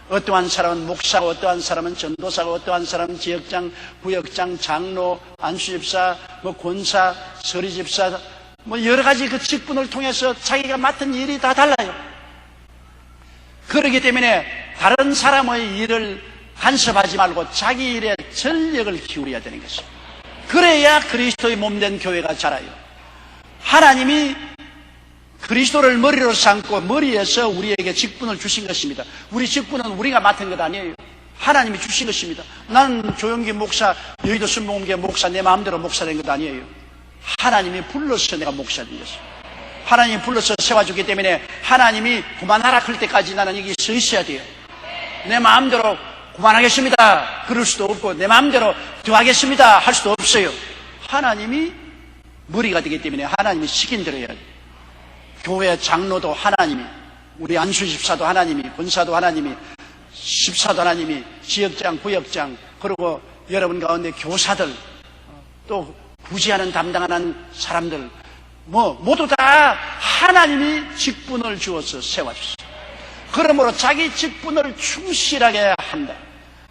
A: 어떠한 사람은 목사고, 어떠한 사람은 전도사고, 어떠한 사람은 지역장, 구역장, 장로, 안수집사, 권사, 서리집사, 여러 가지 그 직분을 통해서 자기가 맡은 일이 다 달라요. 그렇기 때문에 다른 사람의 일을 간섭하지 말고 자기 일에 전력을 기울여야 되는 것입니다. 그래야 그리스도의 몸된 교회가 자라요. 하나님이 그리스도를 머리로 삼고 머리에서 우리에게 직분을 주신 것입니다. 우리 직분은 우리가 맡은 것 아니에요. 하나님이 주신 것입니다. 나는 조영기 목사, 여의도 순복음교회 목사, 내 마음대로 목사 된 것 아니에요. 하나님이 불러서 내가 목사 된 것입니다. 하나님이 불러서 세워주기 때문에 하나님이 그만하라 그럴 때까지 나는 여기 서 있어야 돼요. 내 마음대로 그만하겠습니다 그럴 수도 없고, 내 마음대로 더하겠습니다 할 수도 없어요. 하나님이 머리가 되기 때문에 하나님이 시킨 대로 해야 돼요. 교회 장로도 하나님이, 우리 안수집사도 하나님이, 권사도 하나님이, 집사도 하나님이, 지역장, 구역장, 그리고 여러분 가운데 교사들, 또 부지하는 담당하는 사람들, 모두 다 하나님이 직분을 주어서 세워주셨어요. 그러므로 자기 직분을 충실하게 한다.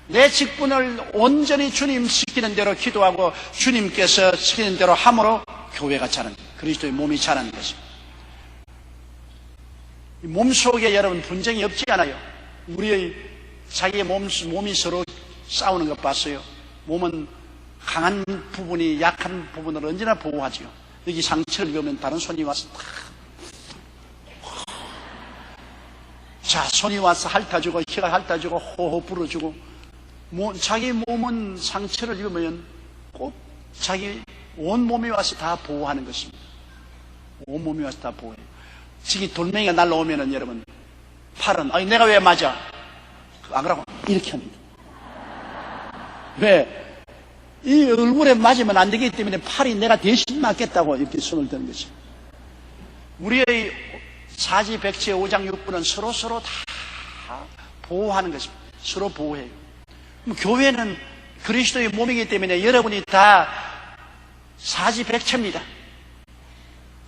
A: 내 직분을 온전히 주님 시키는 대로 기도하고 주님께서 시키는 대로 함으로 교회가 자라는, 그리스도의 몸이 자라는 것입니다. 몸 속에 여러분 분쟁이 없지 않아요. 우리의 자기의 몸이 서로 싸우는 것 봤어요. 몸은 강한 부분이 약한 부분을 언제나 보호하죠. 여기 상처를 입으면 다른 손이 와서 자, 손이 와서 핥아주고, 혀가 핥아주고, 호호 불어주고, 자기 몸은 상처를 입으면 꼭 자기 온몸이 와서 다 보호하는 것입니다. 온몸이 와서 다 보호해요. 지금 돌멩이가 날라오면은 여러분, 팔은, 아니, 내가 왜 맞아? 안 그러고, 이렇게 합니다. 왜? 이 얼굴에 맞으면 안 되기 때문에 팔이 내가 대신 맞겠다고 이렇게 손을 드는 것입니다. 우리의 사지, 백체, 오장, 육부는 서로 다 보호하는 것입니다. 서로 보호해요. 교회는 그리스도의 몸이기 때문에 여러분이 다 사지, 백체입니다.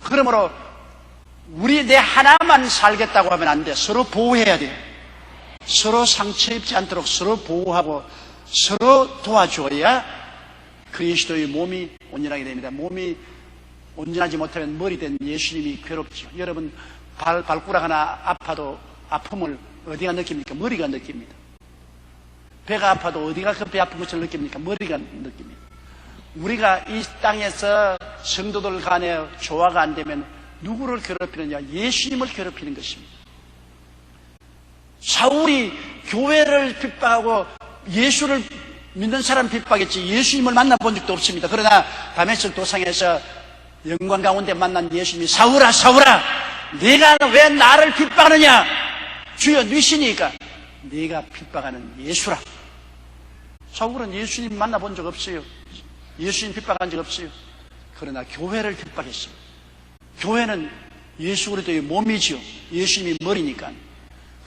A: 그러므로 우리 내 하나만 살겠다고 하면 안 돼. 서로 보호해야 돼요. 서로 상처 입지 않도록 서로 보호하고 서로 도와줘야 그리스도의 몸이 온전하게 됩니다. 몸이 온전하지 못하면 머리 된 예수님이 괴롭죠. 여러분 발가락 하나 아파도 아픔을 어디가 느낍니까? 머리가 느낍니다. 배가 아파도 어디가 그 배 아픈 것을 느낍니까? 머리가 느낍니다. 우리가 이 땅에서 성도들 간에 조화가 안 되면 누구를 괴롭히느냐? 예수님을 괴롭히는 것입니다. 사울이 교회를 핍박하고 예수를 믿는 사람 핍박했지 예수님을 만나본 적도 없습니다. 그러나 다메섹 도상에서 영광 가운데 만난 예수님이 사울아 사울아 네가 왜 나를 핍박하느냐? 주여 뉘시니까 네가 핍박하는 예수라. 사울은 예수님 만나본 적 없어요. 예수님 핍박한 적 없어요. 그러나 교회를 핍박했습니다. 교회는 예수 그리스도의 몸이지요. 예수님이 머리니까.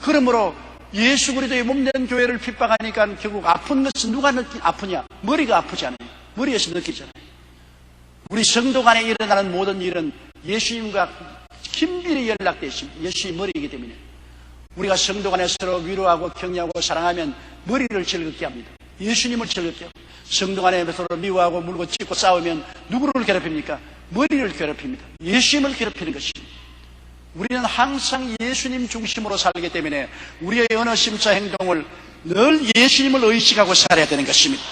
A: 그러므로 예수 그리스도의 몸된 교회를 핍박하니까 결국 아픈 것은 누가 아프냐? 머리가 아프지 않아요. 머리에서 느끼잖아요. 우리 성도 간에 일어나는 모든 일은 예수님과 긴밀히 연락되어 있습니다. 예수님이 머리이기 때문에 우리가 성도 간에 서로 위로하고 격려하고 사랑하면 머리를 즐겁게 합니다. 예수님을 즐겁게 하고, 성도 간에 서로 미워하고 물고 찢고 싸우면 누구를 괴롭힙니까? 머리를 괴롭힙니다. 예수님을 괴롭히는 것입니다. 우리는 항상 예수님 중심으로 살기 때문에 우리의 언어, 심사, 행동을 늘 예수님을 의식하고 살아야 되는 것입니다.